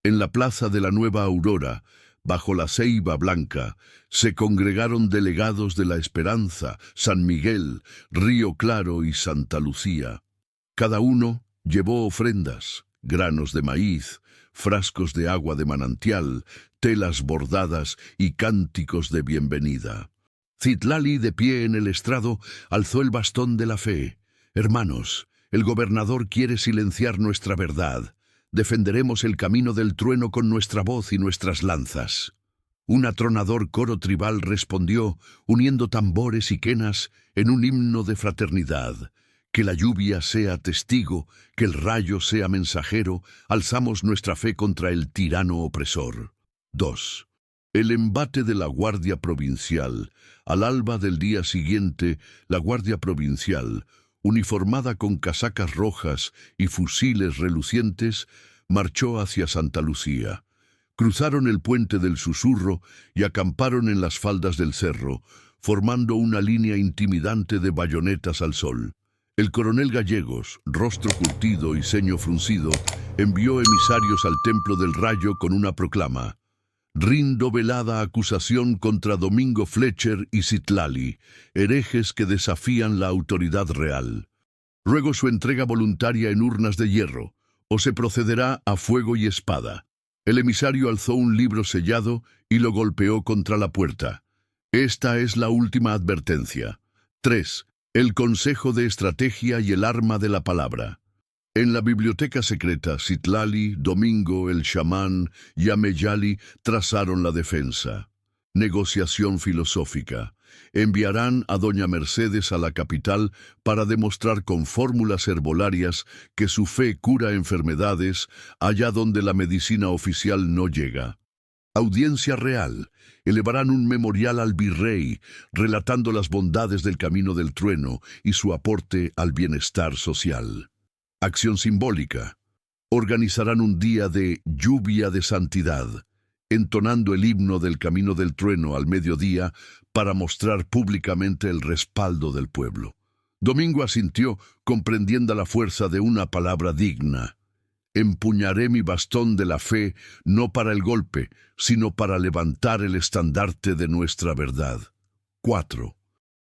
En la plaza de la Nueva Aurora, bajo la ceiba blanca, se congregaron delegados de la Esperanza, San Miguel, Río Claro y Santa Lucía. Cada uno llevó ofrendas, granos de maíz, frascos de agua de manantial, telas bordadas y cánticos de bienvenida. Citlali, de pie en el estrado, alzó el bastón de la fe. Hermanos, el gobernador quiere silenciar nuestra verdad. Defenderemos el camino del trueno con nuestra voz y nuestras lanzas. Un atronador coro tribal respondió, uniendo tambores y quenas en un himno de fraternidad. Que la lluvia sea testigo, que el rayo sea mensajero, alzamos nuestra fe contra el tirano opresor. 2. El embate de la Guardia Provincial. Al alba del día siguiente, la Guardia Provincial, uniformada con casacas rojas y fusiles relucientes, marchó hacia Santa Lucía. Cruzaron el puente del Susurro y acamparon en las faldas del cerro, formando una línea intimidante de bayonetas al sol. El coronel Gallegos, rostro curtido y ceño fruncido, envió emisarios al Templo del Rayo con una proclama: rindo velada acusación contra Domingo Fletcher y Citlali, herejes que desafían la autoridad real. Ruego su entrega voluntaria en urnas de hierro, o se procederá a fuego y espada. El emisario alzó un libro sellado y lo golpeó contra la puerta. Esta es la última advertencia. 3. El Consejo de Estrategia y el Arma de la Palabra. En la biblioteca secreta, Citlali, Domingo, el chamán y Ameyali trazaron la defensa. Negociación filosófica. Enviarán a doña Mercedes a la capital para demostrar con fórmulas herbolarias que su fe cura enfermedades allá donde la medicina oficial no llega. Audiencia real. Elevarán un memorial al virrey, relatando las bondades del camino del trueno y su aporte al bienestar social. Acción simbólica. Organizarán un día de lluvia de santidad, entonando el himno del camino del trueno al mediodía para mostrar públicamente el respaldo del pueblo. Domingo asintió, comprendiendo la fuerza de una palabra digna. Empuñaré mi bastón de la fe no para el golpe, sino para levantar el estandarte de nuestra verdad. 4.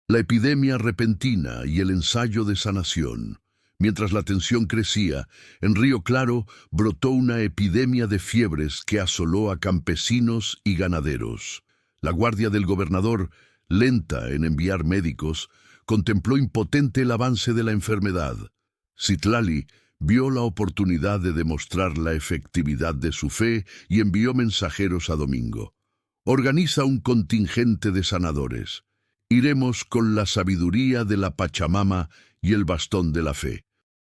La epidemia repentina y el ensayo de sanación. Mientras la tensión crecía, en Río Claro brotó una epidemia de fiebres que asoló a campesinos y ganaderos. La guardia del gobernador, lenta en enviar médicos, contempló impotente el avance de la enfermedad. Citlali vio la oportunidad de demostrar la efectividad de su fe y envió mensajeros a Domingo. Organiza un contingente de sanadores. Iremos con la sabiduría de la Pachamama y el bastón de la fe.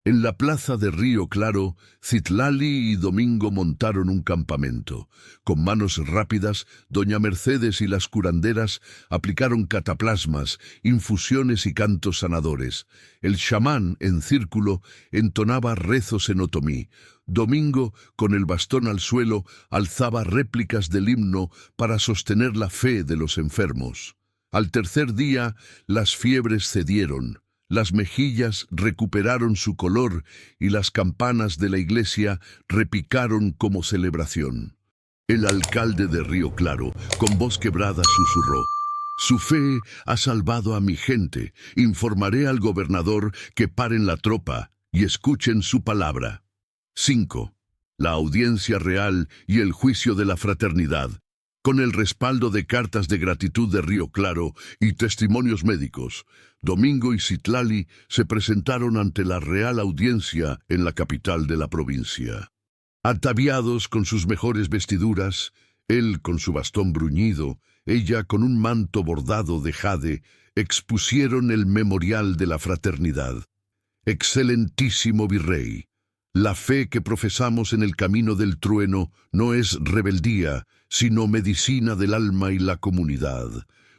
En la plaza de Río Claro, Citlali y Domingo montaron un campamento. Con manos rápidas, doña Mercedes y las curanderas aplicaron cataplasmas, infusiones y cantos sanadores. El chamán, en círculo, entonaba rezos en otomí. Domingo, con el bastón al suelo, alzaba réplicas del himno para sostener la fe de los enfermos. Al tercer día, las fiebres cedieron. Las mejillas recuperaron su color y las campanas de la iglesia repicaron como celebración. El alcalde de Río Claro, con voz quebrada, susurró: su fe ha salvado a mi gente. Informaré al gobernador que paren la tropa y escuchen su palabra. 5. La audiencia real y el juicio de la fraternidad. Con el respaldo de cartas de gratitud de Río Claro y testimonios médicos, Domingo y Citlali se presentaron ante la Real Audiencia en la capital de la provincia. Ataviados con sus mejores vestiduras, él con su bastón bruñido, ella con un manto bordado de jade, expusieron el memorial de la fraternidad. Excelentísimo virrey, la fe que profesamos en el camino del trueno no es rebeldía, sino medicina del alma y la comunidad.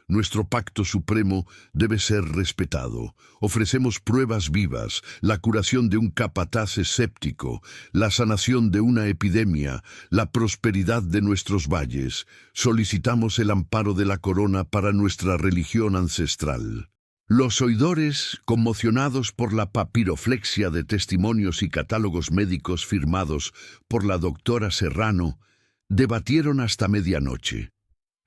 Nuestro pacto supremo debe ser respetado. Ofrecemos pruebas vivas, la curación de un capataz escéptico, la sanación de una epidemia, la prosperidad de nuestros valles. Solicitamos el amparo de la corona para nuestra religión ancestral. Los oidores, conmocionados por la papiroflexia de testimonios y catálogos médicos firmados por la doctora Serrano, debatieron hasta medianoche.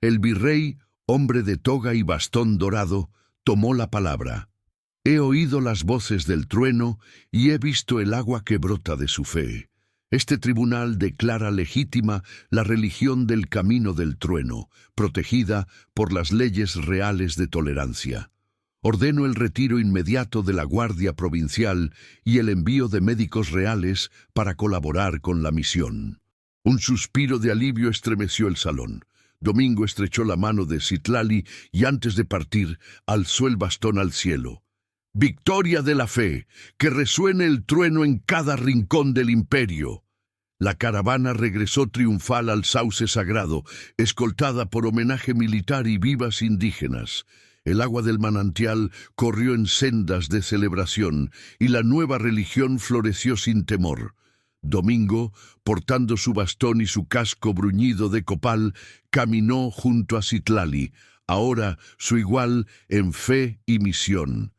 El virrey, hombre de toga y bastón dorado, tomó la palabra. He oído las voces del trueno y he visto el agua que brota de su fe. Este tribunal declara legítima la religión del camino del trueno, protegida por las leyes reales de tolerancia. Ordeno el retiro inmediato de la Guardia Provincial y el envío de médicos reales para colaborar con la misión. Un suspiro de alivio estremeció el salón. Domingo estrechó la mano de Citlali y antes de partir alzó el bastón al cielo. ¡Victoria de la fe! ¡Que resuene el trueno en cada rincón del imperio! La caravana regresó triunfal al sauce sagrado, escoltada por homenaje militar y vivas indígenas. El agua del manantial corrió en sendas de celebración y la nueva religión floreció sin temor. Domingo, portando su bastón y su casco bruñido de copal, caminó junto a Citlali, ahora su igual en fe y misión.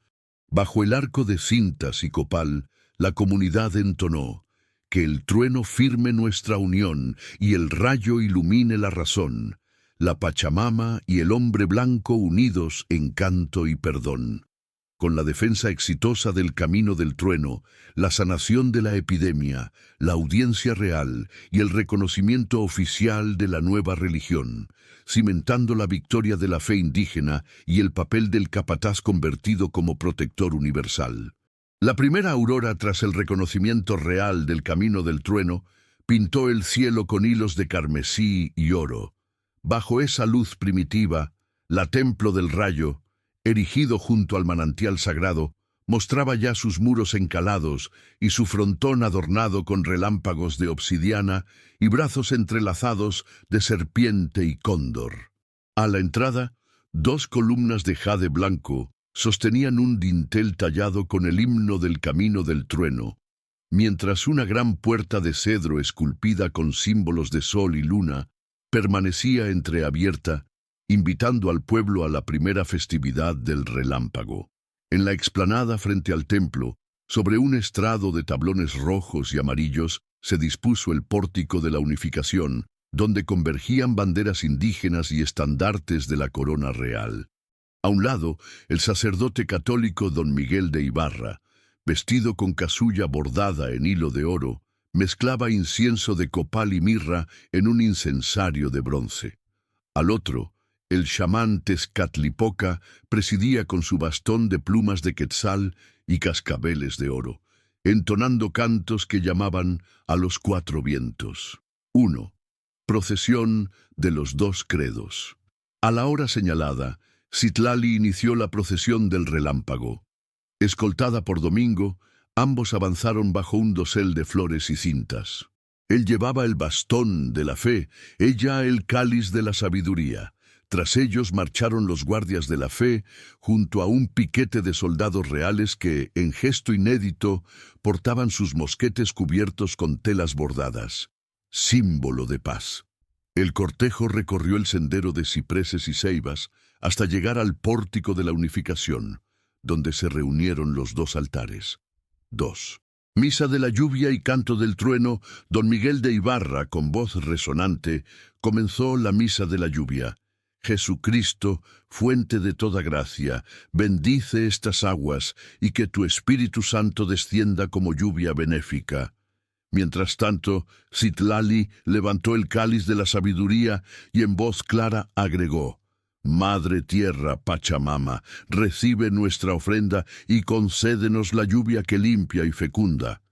Bajo el arco de cintas y copal, la comunidad entonó: que el trueno firme nuestra unión y el rayo ilumine la razón, la Pachamama y el hombre blanco unidos en canto y perdón. Con la defensa exitosa del camino del trueno, la sanación de la epidemia, la audiencia real y el reconocimiento oficial de la nueva religión, cimentando la victoria de la fe indígena y el papel del capataz convertido como protector universal. La primera aurora tras el reconocimiento real del camino del trueno pintó el cielo con hilos de carmesí y oro. Bajo esa luz primitiva, la Templo del Rayo, erigido junto al manantial sagrado, mostraba ya sus muros encalados y su frontón adornado con relámpagos de obsidiana y brazos entrelazados de serpiente y cóndor. A la entrada, 2 columnas de jade blanco sostenían un dintel tallado con el himno del camino del trueno, mientras una gran puerta de cedro esculpida con símbolos de sol y luna permanecía entreabierta, invitando al pueblo a la primera festividad del relámpago. En la explanada frente al templo, sobre un estrado de tablones rojos y amarillos, se dispuso el pórtico de la unificación, donde convergían banderas indígenas y estandartes de la corona real. A un lado, el sacerdote católico don Miguel de Ibarra, vestido con casulla bordada en hilo de oro, mezclaba incienso de copal y mirra en un incensario de bronce. Al otro, el chamán Tezcatlipoca presidía con su bastón de plumas de quetzal y cascabeles de oro, entonando cantos que llamaban a los 4 vientos. 1. Procesión de los 2 credos. A la hora señalada, Citlali inició la procesión del relámpago. Escoltada por Domingo, ambos avanzaron bajo un dosel de flores y cintas. Él llevaba el bastón de la fe, ella el cáliz de la sabiduría. Tras ellos marcharon los guardias de la fe junto a un piquete de soldados reales que, en gesto inédito, portaban sus mosquetes cubiertos con telas bordadas, símbolo de paz. El cortejo recorrió el sendero de cipreses y ceibas hasta llegar al pórtico de la unificación, donde se reunieron los 2 altares. 2. Misa de la lluvia y canto del trueno, don Miguel de Ibarra, con voz resonante, comenzó la misa de la lluvia. Jesucristo, fuente de toda gracia, bendice estas aguas y que tu Espíritu Santo descienda como lluvia benéfica. Mientras tanto, Citlali levantó el cáliz de la sabiduría y en voz clara agregó: Madre Tierra, Pachamama, recibe nuestra ofrenda y concédenos la lluvia que limpia y fecunda.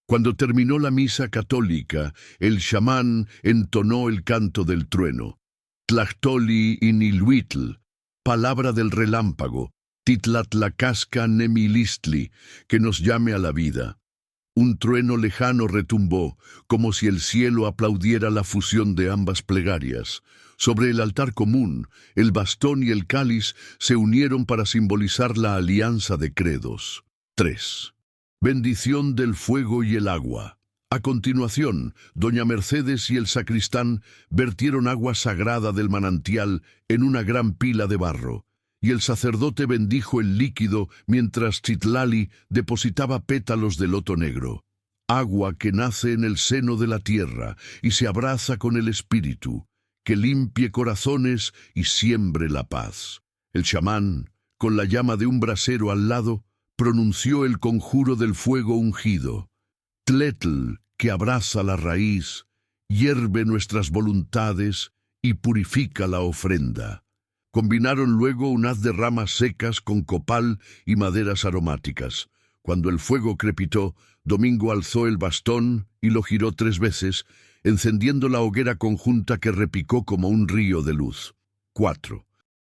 Cuando terminó la misa católica, el chamán entonó el canto del trueno. Tlachtoli inilhuitl, palabra del relámpago, Titlatlacasca nemilistli, que nos llame a la vida. Un trueno lejano retumbó, como si el cielo aplaudiera la fusión de ambas plegarias. Sobre el altar común, el bastón y el cáliz se unieron para simbolizar la alianza de credos. 3. Bendición del fuego y el agua. A continuación, doña Mercedes y el sacristán vertieron agua sagrada del manantial en una gran pila de barro, y el sacerdote bendijo el líquido mientras Citlali depositaba pétalos de loto negro. Agua que nace en el seno de la tierra y se abraza con el espíritu, que limpie corazones y siembre la paz. El chamán, con la llama de un brasero al lado, pronunció el conjuro del fuego ungido. Tletl, que abraza la raíz, hierve nuestras voluntades y purifica la ofrenda. Combinaron luego un haz de ramas secas con copal y maderas aromáticas. Cuando el fuego crepitó, Domingo alzó el bastón y lo giró 3 veces, encendiendo la hoguera conjunta que repicó como un río de luz. 4.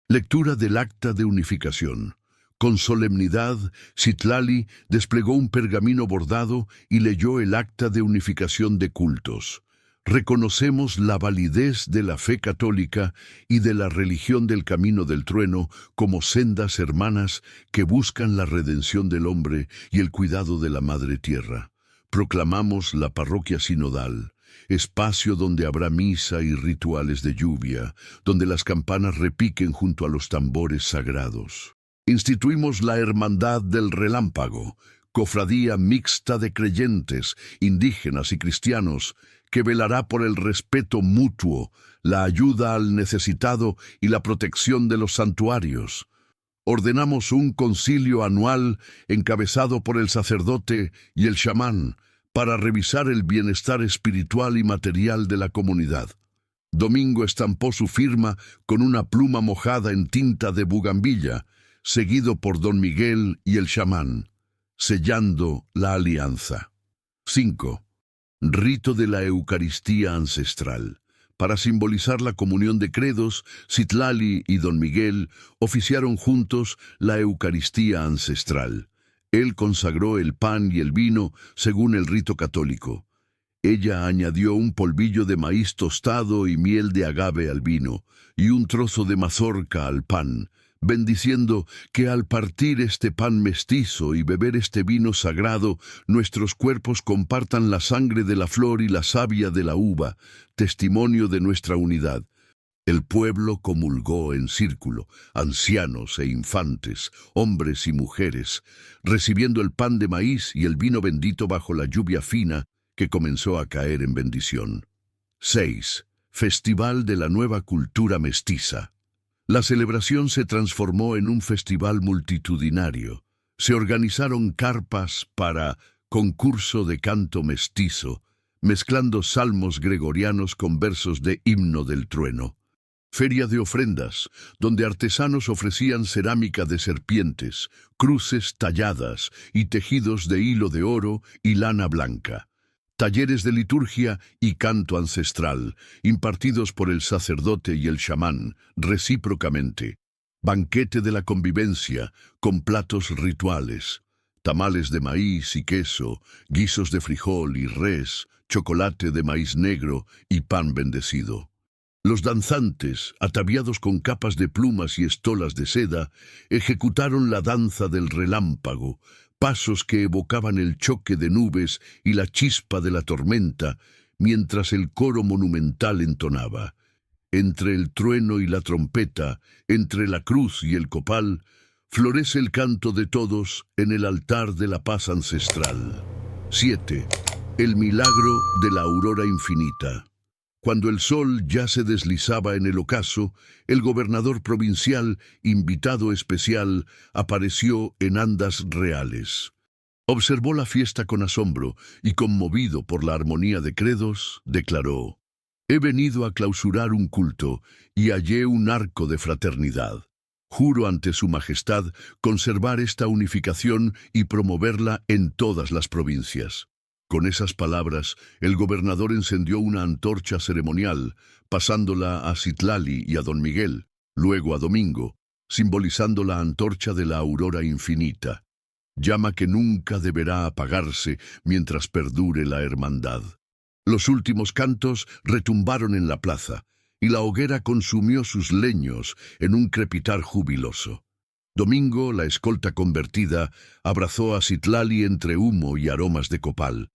Lectura del Acta de Unificación. Con solemnidad, Citlali desplegó un pergamino bordado y leyó el Acta de Unificación de Cultos. Reconocemos la validez de la fe católica y de la religión del Camino del Trueno como sendas hermanas que buscan la redención del hombre y el cuidado de la Madre Tierra. Proclamamos la parroquia sinodal, espacio donde habrá misa y rituales de lluvia, donde las campanas repiquen junto a los tambores sagrados. Instituimos la Hermandad del Relámpago, cofradía mixta de creyentes, indígenas y cristianos, que velará por el respeto mutuo, la ayuda al necesitado y la protección de los santuarios. Ordenamos un concilio anual encabezado por el sacerdote y el chamán para revisar el bienestar espiritual y material de la comunidad. Domingo estampó su firma con una pluma mojada en tinta de bugambilla, seguido por don Miguel y el chamán, sellando la alianza. 5. Rito de la Eucaristía ancestral. Para simbolizar la comunión de credos, Citlali y don Miguel oficiaron juntos la Eucaristía ancestral. Él consagró el pan y el vino según el rito católico. Ella añadió un polvillo de maíz tostado y miel de agave al vino, y un trozo de mazorca al pan, bendiciendo que al partir este pan mestizo y beber este vino sagrado, nuestros cuerpos compartan la sangre de la flor y la savia de la uva, testimonio de nuestra unidad. El pueblo comulgó en círculo, ancianos e infantes, hombres y mujeres, recibiendo el pan de maíz y el vino bendito bajo la lluvia fina que comenzó a caer en bendición. 6. Festival de la Nueva Cultura Mestiza. La celebración se transformó en un festival multitudinario. Se organizaron carpas para concurso de canto mestizo, mezclando salmos gregorianos con versos de himno del trueno. Feria de ofrendas, donde artesanos ofrecían cerámica de serpientes, cruces talladas y tejidos de hilo de oro y lana blanca. Talleres de liturgia y canto ancestral, impartidos por el sacerdote y el chamán, recíprocamente. Banquete de la convivencia, con platos rituales. Tamales de maíz y queso, guisos de frijol y res, chocolate de maíz negro y pan bendecido. Los danzantes, ataviados con capas de plumas y estolas de seda, ejecutaron la danza del relámpago, pasos que evocaban el choque de nubes y la chispa de la tormenta, mientras el coro monumental entonaba. Entre el trueno y la trompeta, entre la cruz y el copal, florece el canto de todos en el altar de la paz ancestral. 7. El milagro de la aurora infinita. Cuando el sol ya se deslizaba en el ocaso, el gobernador provincial, invitado especial, apareció en andas reales. Observó la fiesta con asombro y, conmovido por la armonía de credos, declaró: «He venido a clausurar un culto y hallé un arco de fraternidad. Juro ante su majestad conservar esta unificación y promoverla en todas las provincias». Con esas palabras, el gobernador encendió una antorcha ceremonial, pasándola a Citlali y a don Miguel, luego a Domingo, simbolizando la antorcha de la aurora infinita, llama que nunca deberá apagarse mientras perdure la hermandad. Los últimos cantos retumbaron en la plaza, y la hoguera consumió sus leños en un crepitar jubiloso. Domingo, la escolta convertida, abrazó a Citlali entre humo y aromas de copal.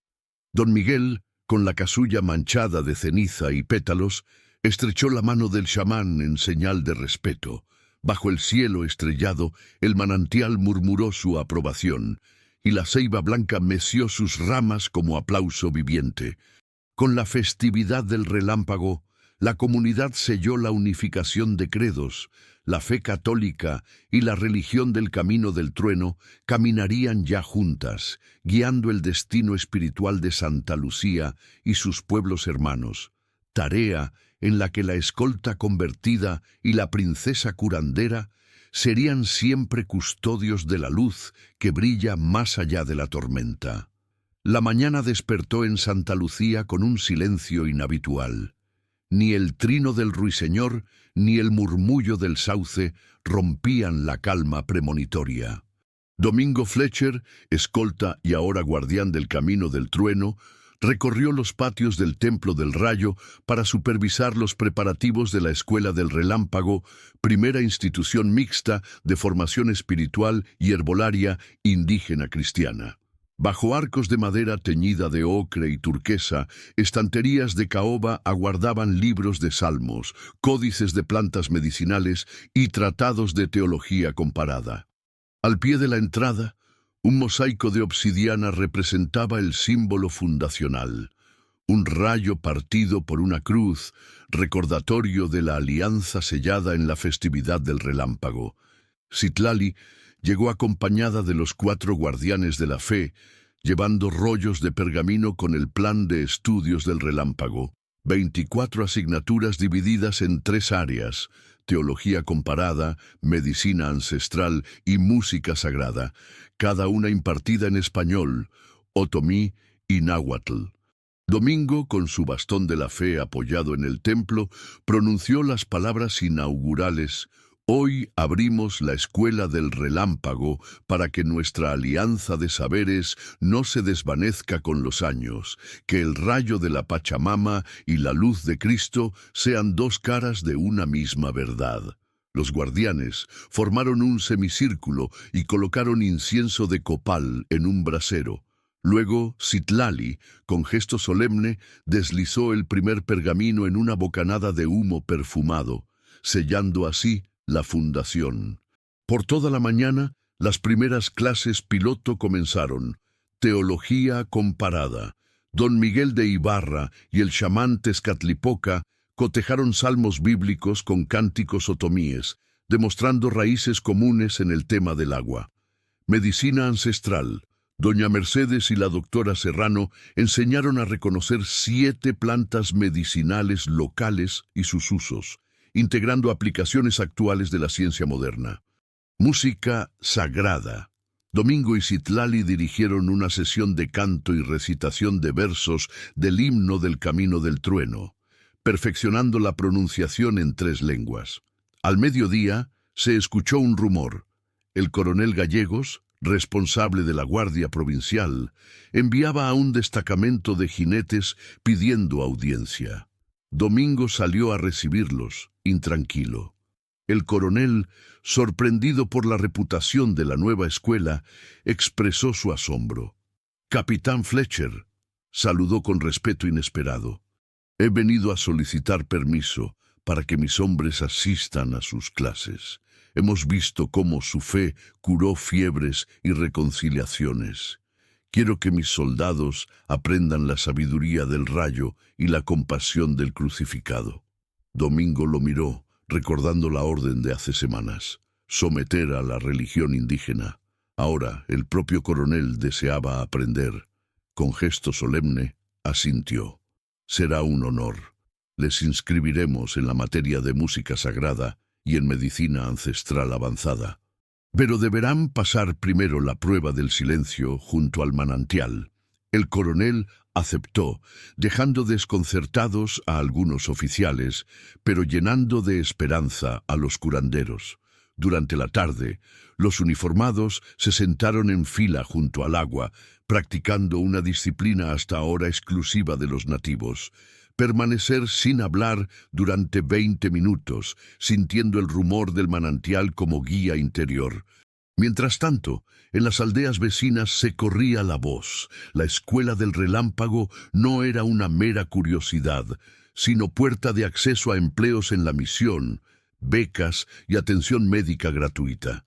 Don Miguel, con la casulla manchada de ceniza y pétalos, estrechó la mano del chamán en señal de respeto. Bajo el cielo estrellado, el manantial murmuró su aprobación, y la ceiba blanca meció sus ramas como aplauso viviente. Con la festividad del relámpago, la comunidad selló la unificación de credos. La fe católica y la religión del camino del trueno caminarían ya juntas, guiando el destino espiritual de Santa Lucía y sus pueblos hermanos, tarea en la que la escolta convertida y la princesa curandera serían siempre custodios de la luz que brilla más allá de la tormenta. La mañana despertó en Santa Lucía con un silencio inhabitual. Ni el trino del ruiseñor ni el murmullo del sauce rompían la calma premonitoria. Domingo Fletcher, escolta y ahora guardián del camino del trueno, recorrió los patios del Templo del Rayo para supervisar los preparativos de la Escuela del Relámpago, primera institución mixta de formación espiritual y herbolaria indígena cristiana. Bajo arcos de madera teñida de ocre y turquesa, estanterías de caoba aguardaban libros de salmos, códices de plantas medicinales y tratados de teología comparada. Al pie de la entrada, un mosaico de obsidiana representaba el símbolo fundacional, un rayo partido por una cruz, recordatorio de la alianza sellada en la festividad del relámpago. Citlali llegó acompañada de los 4 guardianes de la fe, llevando rollos de pergamino con el plan de estudios del relámpago, 24 asignaturas divididas en 3 áreas: teología comparada, medicina ancestral y música sagrada, cada una impartida en español, otomí y náhuatl. Domingo, con su bastón de la fe apoyado en el templo, pronunció las palabras inaugurales: «Hoy abrimos la Escuela del Relámpago para que nuestra alianza de saberes no se desvanezca con los años, que el rayo de la Pachamama y la luz de Cristo sean 2 caras de una misma verdad». Los guardianes formaron un semicírculo y colocaron incienso de copal en un brasero. Luego, Citlali, con gesto solemne, deslizó el primer pergamino en una bocanada de humo perfumado, sellando así la fundación. Por toda la mañana, las primeras clases piloto comenzaron. Teología comparada. Don Miguel de Ibarra y el chamán Tezcatlipoca cotejaron salmos bíblicos con cánticos otomíes, demostrando raíces comunes en el tema del agua. Medicina ancestral. Doña Mercedes y la doctora Serrano enseñaron a reconocer 7 plantas medicinales locales y sus usos, integrando aplicaciones actuales de la ciencia moderna. Música sagrada. Domingo y Citlali dirigieron una sesión de canto y recitación de versos del himno del Camino del Trueno, perfeccionando la pronunciación en 3 lenguas. Al mediodía se escuchó un rumor. El coronel Gallegos, responsable de la Guardia Provincial, enviaba a un destacamento de jinetes pidiendo audiencia. Domingo salió a recibirlos, intranquilo. El coronel, sorprendido por la reputación de la nueva escuela, expresó su asombro. «Capitán Fletcher», saludó con respeto inesperado, «he venido a solicitar permiso para que mis hombres asistan a sus clases. Hemos visto cómo su fe curó fiebres y reconciliaciones. Quiero que mis soldados aprendan la sabiduría del rayo y la compasión del crucificado». Domingo lo miró, recordando la orden de hace semanas: someter a la religión indígena. Ahora el propio coronel deseaba aprender. Con gesto solemne, asintió. Será un honor. Les inscribiremos en la materia de música sagrada y en medicina ancestral avanzada. Pero deberán pasar primero la prueba del silencio junto al manantial. El coronel aceptó, dejando desconcertados a algunos oficiales, pero llenando de esperanza a los curanderos. Durante la tarde, los uniformados se sentaron en fila junto al agua, practicando una disciplina hasta ahora exclusiva de los nativos. Permanecer sin hablar durante 20 minutos, sintiendo el rumor del manantial como guía interior. Mientras tanto, en las aldeas vecinas se corría la voz. La escuela del relámpago no era una mera curiosidad, sino puerta de acceso a empleos en la misión, becas y atención médica gratuita.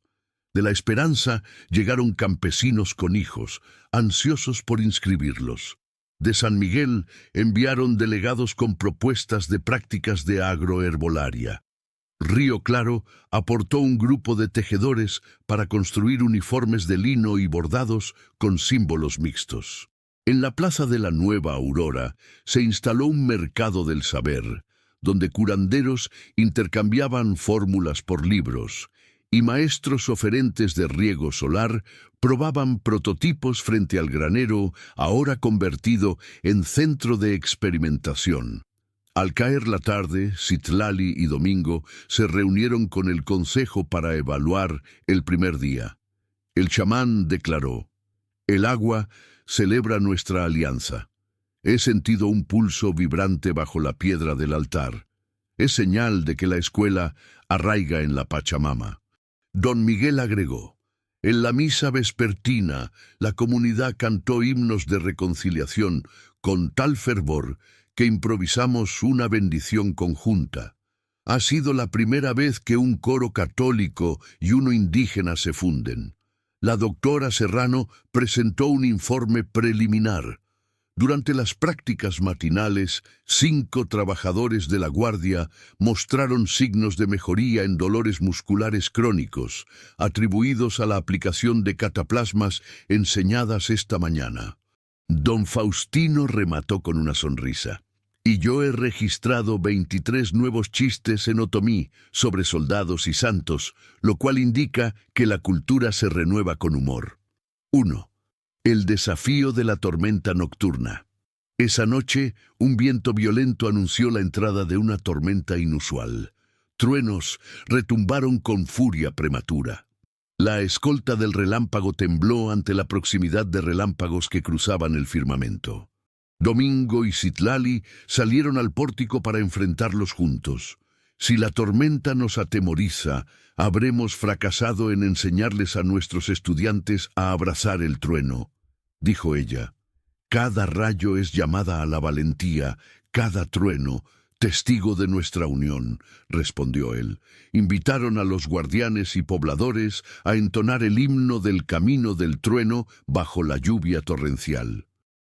De la Esperanza llegaron campesinos con hijos, ansiosos por inscribirlos. De San Miguel enviaron delegados con propuestas de prácticas de agroherbolaria. Río Claro aportó un grupo de tejedores para construir uniformes de lino y bordados con símbolos mixtos. En la plaza de la Nueva Aurora se instaló un mercado del saber, donde curanderos intercambiaban fórmulas por libros, y maestros oferentes de riego solar probaban prototipos frente al granero, ahora convertido en centro de experimentación. Al caer la tarde, Citlali y Domingo se reunieron con el consejo para evaluar el primer día. El chamán declaró: «El agua celebra nuestra alianza. He sentido un pulso vibrante bajo la piedra del altar. Es señal de que la escuela arraiga en la Pachamama». Don Miguel agregó: «En la misa vespertina, la comunidad cantó himnos de reconciliación con tal fervor que improvisamos una bendición conjunta. Ha sido la primera vez que un coro católico y uno indígena se funden. La doctora Serrano presentó un informe preliminar. Durante las prácticas matinales, 5 trabajadores de la guardia mostraron signos de mejoría en dolores musculares crónicos, atribuidos a la aplicación de cataplasmas enseñadas esta mañana». Don Faustino remató con una sonrisa. «Y yo he registrado 23 nuevos chistes en otomí sobre soldados y santos, lo cual indica que la cultura se renueva con humor». 1. El desafío de la tormenta nocturna. Esa noche, un viento violento anunció la entrada de una tormenta inusual. Truenos retumbaron con furia prematura. La escolta del relámpago tembló ante la proximidad de relámpagos que cruzaban el firmamento. Domingo y Citlali salieron al pórtico para enfrentarlos juntos. «Si la tormenta nos atemoriza, habremos fracasado en enseñarles a nuestros estudiantes a abrazar el trueno», dijo ella. «Cada rayo es llamada a la valentía, cada trueno, testigo de nuestra unión», respondió él. Invitaron a los guardianes y pobladores a entonar el himno del camino del trueno bajo la lluvia torrencial.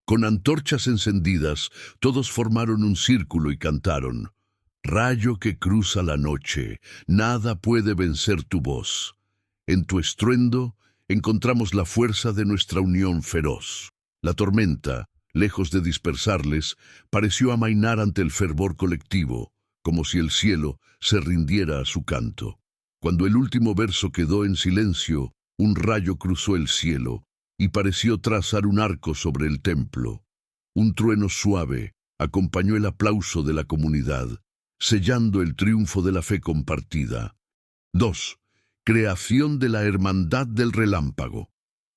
Con antorchas encendidas, todos formaron un círculo y cantaron: «Rayo que cruza la noche, nada puede vencer tu voz. En tu estruendo encontramos la fuerza de nuestra unión feroz». La tormenta, lejos de dispersarles, pareció amainar ante el fervor colectivo, como si el cielo se rindiera a su canto. Cuando el último verso quedó en silencio, un rayo cruzó el cielo y pareció trazar un arco sobre el templo. Un trueno suave acompañó el aplauso de la comunidad, sellando el triunfo de la fe compartida. 2. Creación de la Hermandad del Relámpago.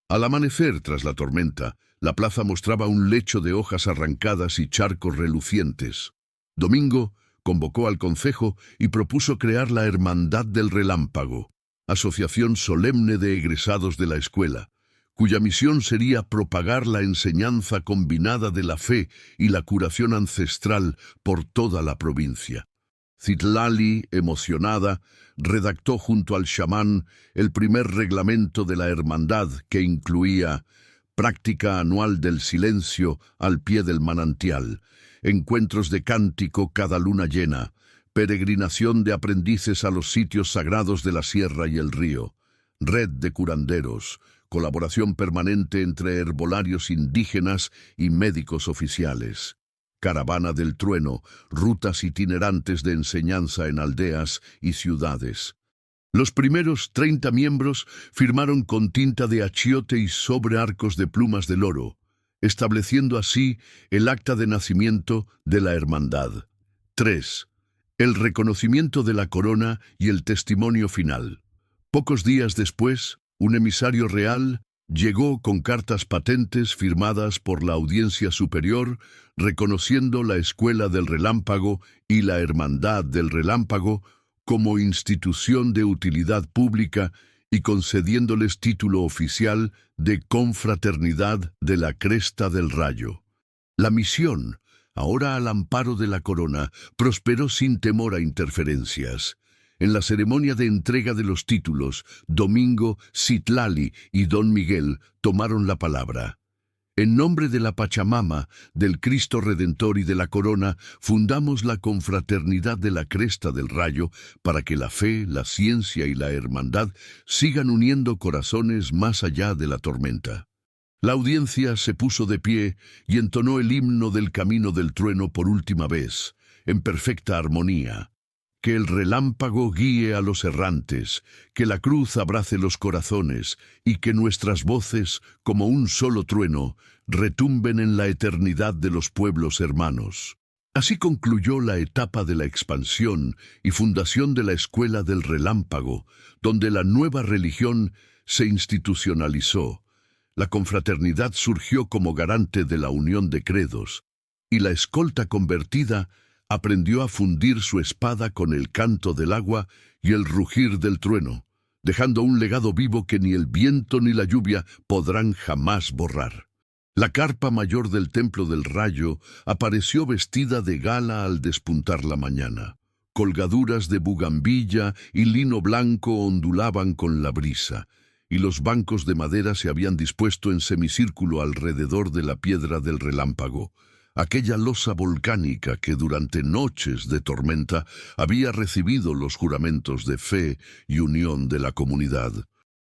Al amanecer, tras la tormenta, la plaza mostraba un lecho de hojas arrancadas y charcos relucientes. Domingo convocó al concejo y propuso crear la Hermandad del Relámpago, asociación solemne de egresados de la escuela, cuya misión sería propagar la enseñanza combinada de la fe y la curación ancestral por toda la provincia. Citlali, emocionada, redactó junto al chamán el primer reglamento de la hermandad, que incluía práctica anual del silencio al pie del manantial, encuentros de cántico cada luna llena, peregrinación de aprendices a los sitios sagrados de la sierra y el río, red de curanderos, colaboración permanente entre herbolarios indígenas y médicos oficiales. Caravana del Trueno, rutas itinerantes de enseñanza en aldeas y ciudades. Los primeros 30 miembros firmaron con tinta de achiote y sobre arcos de plumas de loro, estableciendo así el acta de nacimiento de la hermandad. 3. El reconocimiento de la corona y el testimonio final. Pocos días después, un emisario real llegó con cartas patentes firmadas por la Audiencia Superior, reconociendo la Escuela del Relámpago y la Hermandad del Relámpago como institución de utilidad pública y concediéndoles título oficial de Confraternidad de la Cresta del Rayo. La misión, ahora al amparo de la corona, prosperó sin temor a interferencias. En la ceremonia de entrega de los títulos, Domingo, Citlali y Don Miguel tomaron la palabra. En nombre de la Pachamama, del Cristo Redentor y de la Corona, fundamos la Confraternidad de la Cresta del Rayo para que la fe, la ciencia y la hermandad sigan uniendo corazones más allá de la tormenta. La audiencia se puso de pie y entonó el himno del Camino del Trueno por última vez, en perfecta armonía. Que el relámpago guíe a los errantes, que la cruz abrace los corazones y que nuestras voces, como un solo trueno, retumben en la eternidad de los pueblos hermanos. Así concluyó la etapa de la expansión y fundación de la Escuela del Relámpago, donde la nueva religión se institucionalizó. La confraternidad surgió como garante de la unión de credos, y la escolta convertida aprendió a fundir su espada con el canto del agua y el rugir del trueno, dejando un legado vivo que ni el viento ni la lluvia podrán jamás borrar. La carpa mayor del Templo del Rayo apareció vestida de gala al despuntar la mañana. Colgaduras de bugambilla y lino blanco ondulaban con la brisa, y los bancos de madera se habían dispuesto en semicírculo alrededor de la piedra del relámpago, aquella losa volcánica que durante noches de tormenta había recibido los juramentos de fe y unión de la comunidad.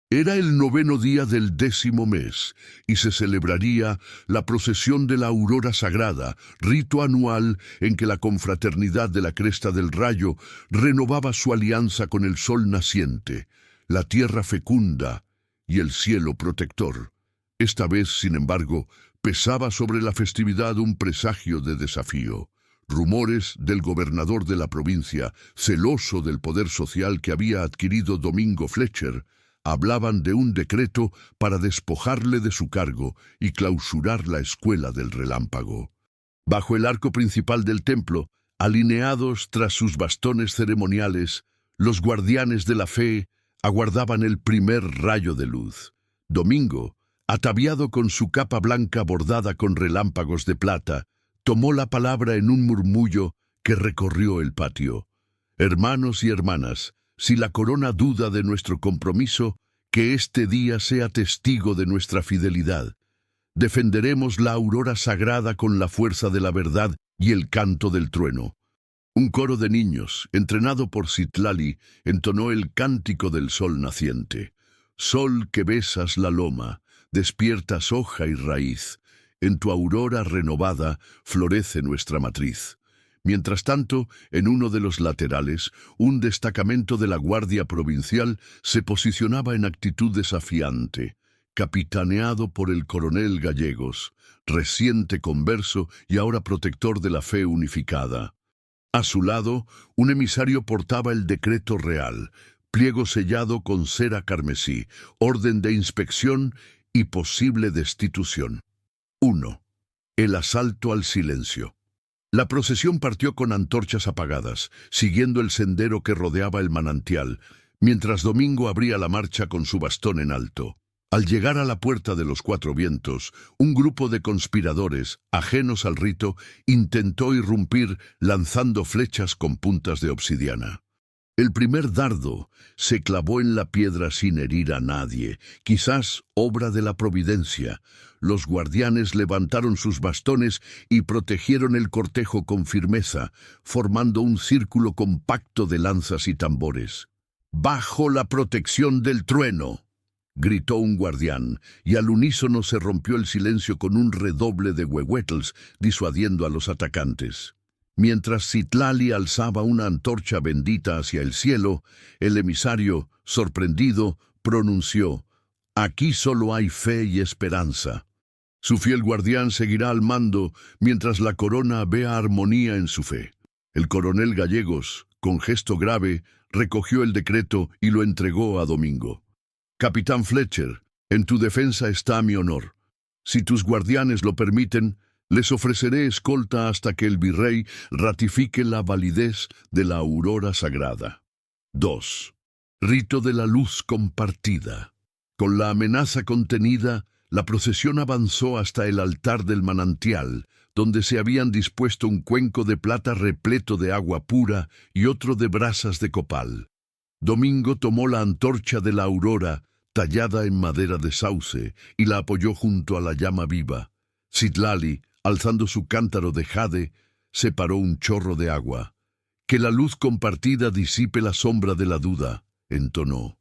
Era el 9º día del 10º mes y se celebraría la procesión de la Aurora Sagrada, rito anual en que la confraternidad de la Cresta del Rayo renovaba su alianza con el sol naciente, la tierra fecunda y el cielo protector. Esta vez, sin embargo, pesaba sobre la festividad un presagio de desafío. Rumores del gobernador de la provincia, celoso del poder social que había adquirido Domingo Fletcher, hablaban de un decreto para despojarle de su cargo y clausurar la Escuela del Relámpago. Bajo el arco principal del templo, alineados tras sus bastones ceremoniales, los guardianes de la fe aguardaban el primer rayo de luz. Domingo, ataviado con su capa blanca bordada con relámpagos de plata, tomó la palabra en un murmullo que recorrió el patio. Hermanos y hermanas, si la corona duda de nuestro compromiso, que este día sea testigo de nuestra fidelidad. Defenderemos la aurora sagrada con la fuerza de la verdad y el canto del trueno. Un coro de niños, entrenado por Citlali, entonó el cántico del sol naciente. Sol que besas la loma, despiertas hoja y raíz, en tu aurora renovada florece nuestra matriz. Mientras tanto, en uno de los laterales, un destacamento de la Guardia Provincial se posicionaba en actitud desafiante, capitaneado por el coronel Gallegos, reciente converso y ahora protector de la fe unificada. A su lado, un emisario portaba el decreto real, pliego sellado con cera carmesí, orden de inspección y posible destitución. 1. El asalto al silencio. La procesión partió con antorchas apagadas, siguiendo el sendero que rodeaba el manantial, mientras Domingo abría la marcha con su bastón en alto. Al llegar a la Puerta de los Cuatro Vientos, un grupo de conspiradores, ajenos al rito, intentó irrumpir lanzando flechas con puntas de obsidiana. El primer dardo se clavó en la piedra sin herir a nadie, quizás obra de la providencia. Los guardianes levantaron sus bastones y protegieron el cortejo con firmeza, formando un círculo compacto de lanzas y tambores. «Bajo la protección del trueno», gritó un guardián, y al unísono se rompió el silencio con un redoble de huehuetls, disuadiendo a los atacantes. Mientras Citlali alzaba una antorcha bendita hacia el cielo, el emisario, sorprendido, pronunció: «Aquí solo hay fe y esperanza». Su fiel guardián seguirá al mando mientras la corona vea armonía en su fe. El coronel Gallegos, con gesto grave, recogió el decreto y lo entregó a Domingo. «Capitán Fletcher, en tu defensa está mi honor. Si tus guardianes lo permiten, les ofreceré escolta hasta que el virrey ratifique la validez de la aurora sagrada». 2. Rito de la luz compartida. Con la amenaza contenida, la procesión avanzó hasta el altar del manantial, donde se habían dispuesto un cuenco de plata repleto de agua pura y otro de brasas de copal. Domingo tomó la antorcha de la aurora, tallada en madera de sauce, y la apoyó junto a la llama viva. Citlali, alzando su cántaro de jade, separó un chorro de agua. «Que la luz compartida disipe la sombra de la duda», entonó.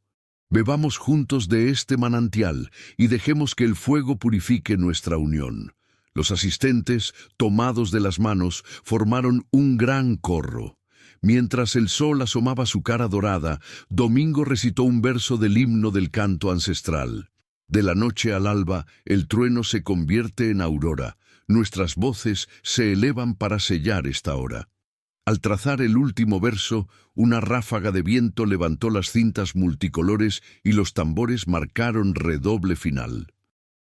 «Bebamos juntos de este manantial y dejemos que el fuego purifique nuestra unión». Los asistentes, tomados de las manos, formaron un gran corro. Mientras el sol asomaba su cara dorada, Domingo recitó un verso del himno del canto ancestral. «De la noche al alba, el trueno se convierte en aurora. Nuestras voces se elevan para sellar esta hora». Al trazar el último verso, una ráfaga de viento levantó las cintas multicolores y los tambores marcaron redoble final.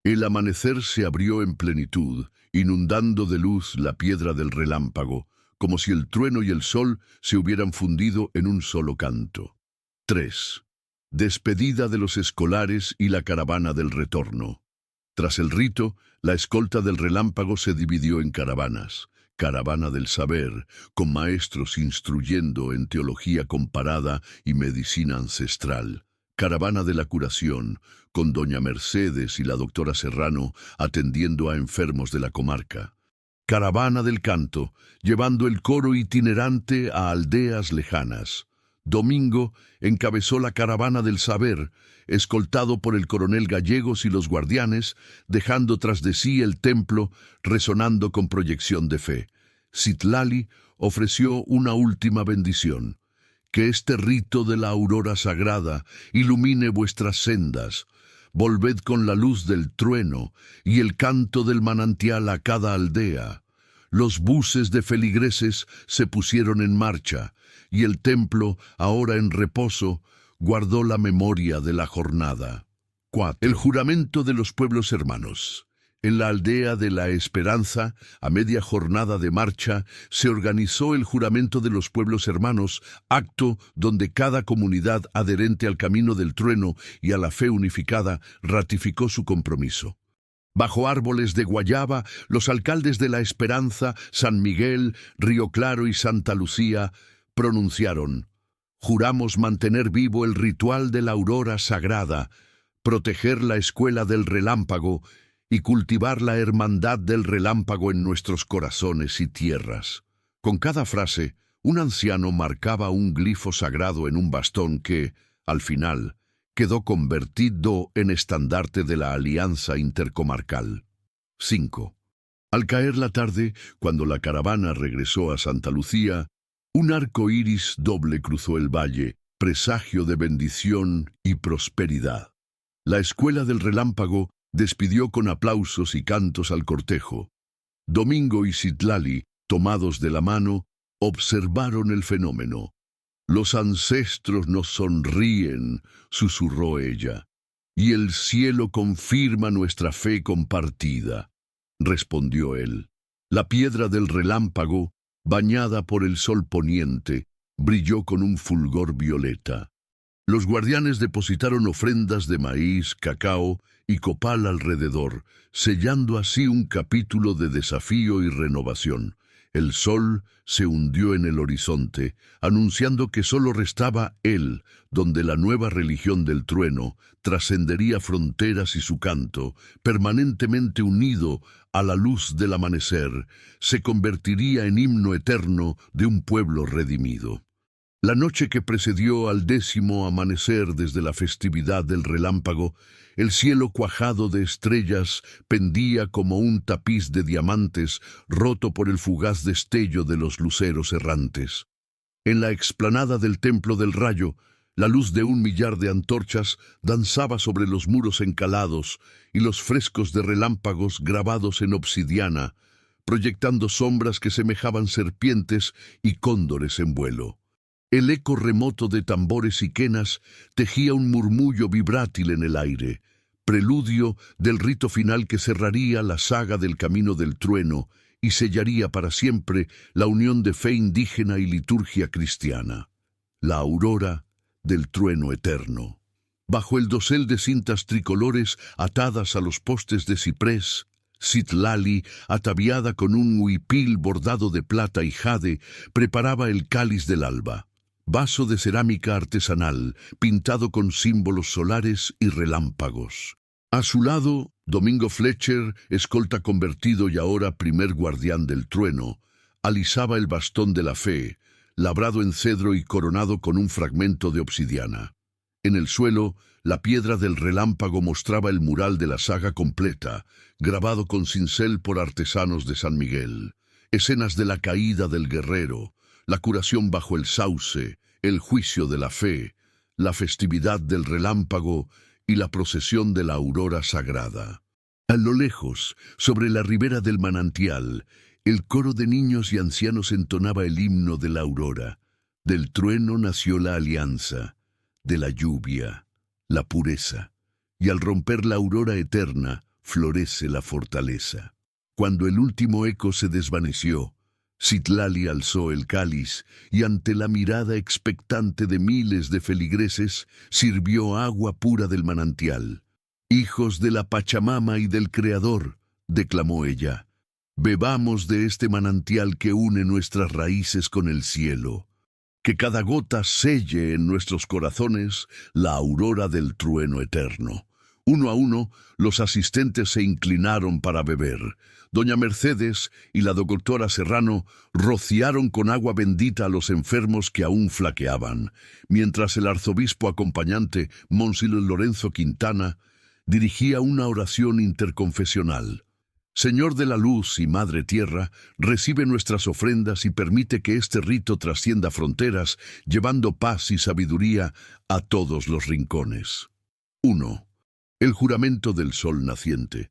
El amanecer se abrió en plenitud, inundando de luz la piedra del relámpago, como si el trueno y el sol se hubieran fundido en un solo canto. 3. Despedida de los escolares y la caravana del retorno. Tras el rito, la escolta del relámpago se dividió en caravanas. Caravana del saber, con maestros instruyendo en teología comparada y medicina ancestral. Caravana de la curación, con doña Mercedes y la doctora Serrano atendiendo a enfermos de la comarca. Caravana del canto, llevando el coro itinerante a aldeas lejanas. Domingo encabezó la caravana del saber, escoltado por el coronel Gallegos y los guardianes, dejando tras de sí el templo resonando con proyección de fe. Citlali ofreció una última bendición: «Que este rito de la aurora sagrada ilumine vuestras sendas. Volved con la luz del trueno y el canto del manantial a cada aldea». Los buses de feligreses se pusieron en marcha, y el templo, ahora en reposo, guardó la memoria de la jornada. 4. El juramento de los pueblos hermanos. En la aldea de La Esperanza, a media jornada de marcha, se organizó el juramento de los pueblos hermanos, acto donde cada comunidad adherente al camino del trueno y a la fe unificada ratificó su compromiso. Bajo árboles de guayaba, los alcaldes de La Esperanza, San Miguel, Río Claro y Santa Lucía pronunciaron: «Juramos mantener vivo el ritual de la aurora sagrada, proteger la escuela del relámpago y cultivar la hermandad del relámpago en nuestros corazones y tierras». Con cada frase, un anciano marcaba un glifo sagrado en un bastón que, al final, quedó convertido en estandarte de la alianza intercomarcal. 5. Al caer la tarde, cuando la caravana regresó a Santa Lucía, un arco iris doble cruzó el valle, presagio de bendición y prosperidad. La escuela del relámpago despidió con aplausos y cantos al cortejo. Domingo y Citlali, tomados de la mano, observaron el fenómeno. «Los ancestros nos sonríen», susurró ella, «y el cielo confirma nuestra fe compartida», respondió él. La piedra del relámpago, bañada por el sol poniente, brilló con un fulgor violeta. Los guardianes depositaron ofrendas de maíz, cacao y copal alrededor, sellando así un capítulo de desafío y renovación. El sol se hundió en el horizonte, anunciando que solo restaba él, donde la nueva religión del trueno trascendería fronteras y su canto, permanentemente unido a la luz del amanecer, se convertiría en himno eterno de un pueblo redimido. La noche que precedió al 10º amanecer desde la festividad del relámpago, el cielo cuajado de estrellas pendía como un tapiz de diamantes roto por el fugaz destello de los luceros errantes. En la explanada del Templo del Rayo, la luz de 1 millar de antorchas danzaba sobre los muros encalados y los frescos de relámpagos grabados en obsidiana, proyectando sombras que semejaban serpientes y cóndores en vuelo. El eco remoto de tambores y quenas tejía un murmullo vibrátil en el aire, preludio del rito final que cerraría la saga del Camino del Trueno y sellaría para siempre la unión de fe indígena y liturgia cristiana. La aurora del trueno eterno. Bajo el dosel de cintas tricolores atadas a los postes de ciprés, Citlali, ataviada con un huipil bordado de plata y jade, preparaba el cáliz del alba. Vaso de cerámica artesanal, pintado con símbolos solares y relámpagos. A su lado, Domingo Fletcher, escolta convertido y ahora primer guardián del trueno, alisaba el bastón de la fe, labrado en cedro y coronado con un fragmento de obsidiana. En el suelo, la piedra del relámpago mostraba el mural de la saga completa, grabado con cincel por artesanos de San Miguel. Escenas de la caída del guerrero, la curación bajo el sauce, el juicio de la fe, la festividad del relámpago y la procesión de la aurora sagrada. A lo lejos, sobre la ribera del manantial, el coro de niños y ancianos entonaba el himno de la aurora. Del trueno nació la alianza, de la lluvia, la pureza, y al romper la aurora eterna, florece la fortaleza. Cuando el último eco se desvaneció, Citlali alzó el cáliz y ante la mirada expectante de miles de feligreses sirvió agua pura del manantial. «Hijos de la Pachamama y del Creador», declamó ella, «bebamos de este manantial que une nuestras raíces con el cielo. Que cada gota selle en nuestros corazones la aurora del trueno eterno». Uno a uno, los asistentes se inclinaron para beber. Doña Mercedes y la doctora Serrano rociaron con agua bendita a los enfermos que aún flaqueaban, mientras el arzobispo acompañante, Monseñor Lorenzo Quintana, dirigía una oración interconfesional. Señor de la luz y Madre Tierra, recibe nuestras ofrendas y permite que este rito trascienda fronteras, llevando paz y sabiduría a todos los rincones. 1. El juramento del sol naciente.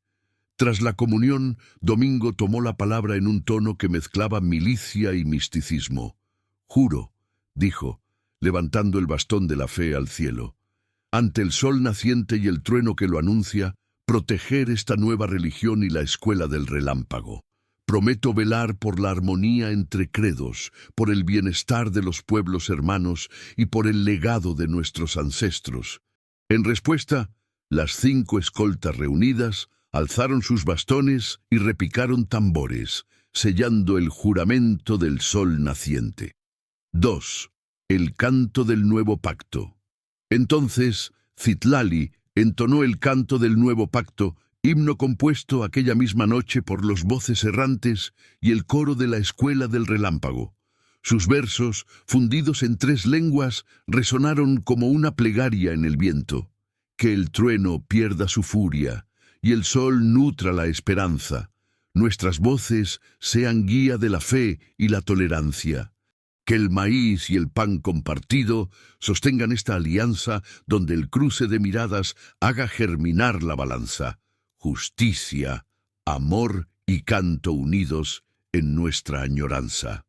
Tras la comunión, Domingo tomó la palabra en un tono que mezclaba milicia y misticismo. «Juro», dijo, levantando el bastón de la fe al cielo, «ante el sol naciente y el trueno que lo anuncia, proteger esta nueva religión y la escuela del relámpago. Prometo velar por la armonía entre credos, por el bienestar de los pueblos hermanos y por el legado de nuestros ancestros». En respuesta, las 5 escoltas reunidas alzaron sus bastones y repicaron tambores, sellando el juramento del sol naciente. 2. El canto del nuevo pacto. Entonces, Citlali entonó el canto del nuevo pacto, himno compuesto aquella misma noche por los voces errantes y el coro de la escuela del relámpago. Sus versos, fundidos en 3 lenguas, resonaron como una plegaria en el viento. Que el trueno pierda su furia y el sol nutra la esperanza. Nuestras voces sean guía de la fe y la tolerancia. Que el maíz y el pan compartido sostengan esta alianza donde el cruce de miradas haga germinar la balanza. Justicia, amor y canto unidos en nuestra añoranza.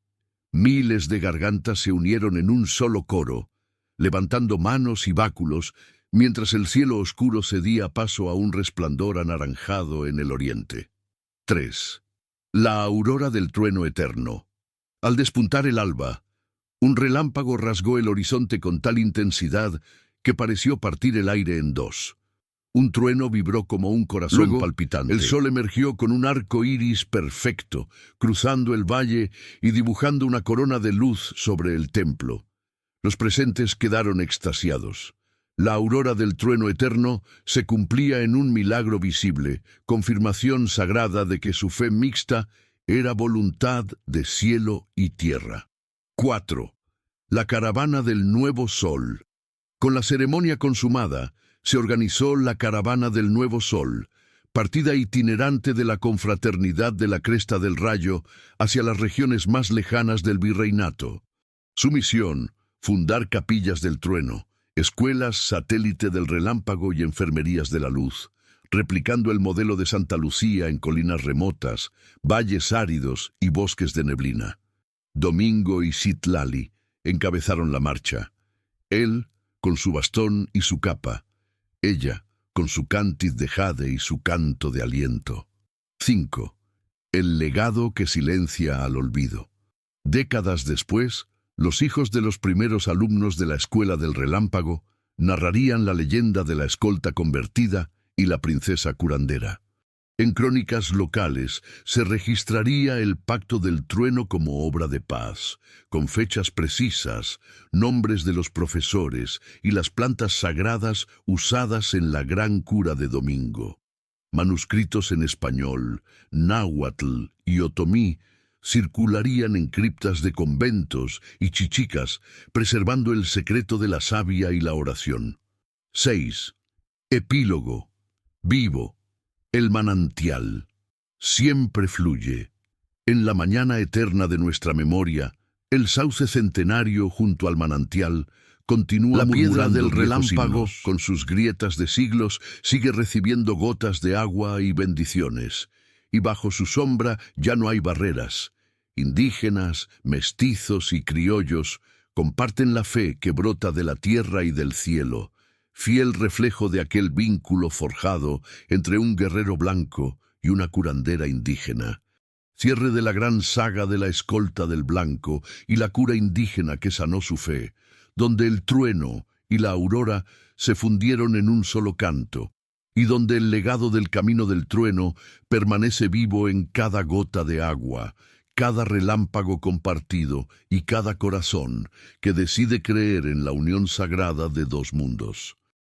Miles de gargantas se unieron en un solo coro, levantando manos y báculos, mientras el cielo oscuro cedía paso a un resplandor anaranjado en el oriente. 3. La aurora del trueno eterno. Al despuntar el alba, un relámpago rasgó el horizonte con tal intensidad que pareció partir el aire en 2. Un trueno vibró como un corazón palpitante. El sol emergió con un arco iris perfecto, cruzando el valle y dibujando una corona de luz sobre el templo. Los presentes quedaron extasiados. La aurora del trueno eterno se cumplía en un milagro visible, confirmación sagrada de que su fe mixta era voluntad de cielo y tierra. 4. La caravana del nuevo sol. Con la ceremonia consumada, se organizó la caravana del nuevo sol, partida itinerante de la confraternidad de la Cresta del Rayo hacia las regiones más lejanas del virreinato. Su misión, fundar capillas del trueno, escuelas satélite del relámpago y enfermerías de la luz, replicando el modelo de Santa Lucía en colinas remotas, valles áridos y bosques de neblina. Domingo y Citlali encabezaron la marcha. Él, con su bastón y su capa. Ella, con su cántiz de jade y su canto de aliento. 5. El legado que silencia al olvido. Décadas después, los hijos de los primeros alumnos de la Escuela del Relámpago narrarían la leyenda de la escolta convertida y la princesa curandera. En crónicas locales se registraría el Pacto del Trueno como obra de paz, con fechas precisas, nombres de los profesores y las plantas sagradas usadas en la gran cura de Domingo. Manuscritos en español, náhuatl y otomí circularían en criptas de conventos y chichicas, preservando el secreto de la savia y la oración. 6. Epílogo. Vivo. El manantial. Siempre fluye. En la mañana eterna de nuestra memoria, el sauce centenario junto al manantial continúa. La piedra del relámpago, con sus grietas de siglos, sigue recibiendo gotas de agua y bendiciones. Y bajo su sombra ya no hay barreras. Indígenas, mestizos y criollos comparten la fe que brota de la tierra y del cielo, fiel reflejo de aquel vínculo forjado entre un guerrero blanco y una curandera indígena. Cierre de la gran saga de la escolta del blanco y la cura indígena que sanó su fe, donde el trueno y la aurora se fundieron en un solo canto, y donde el legado del camino del trueno permanece vivo en cada gota de agua, cada relámpago compartido y cada corazón que decide creer en la unión sagrada de dos mundos.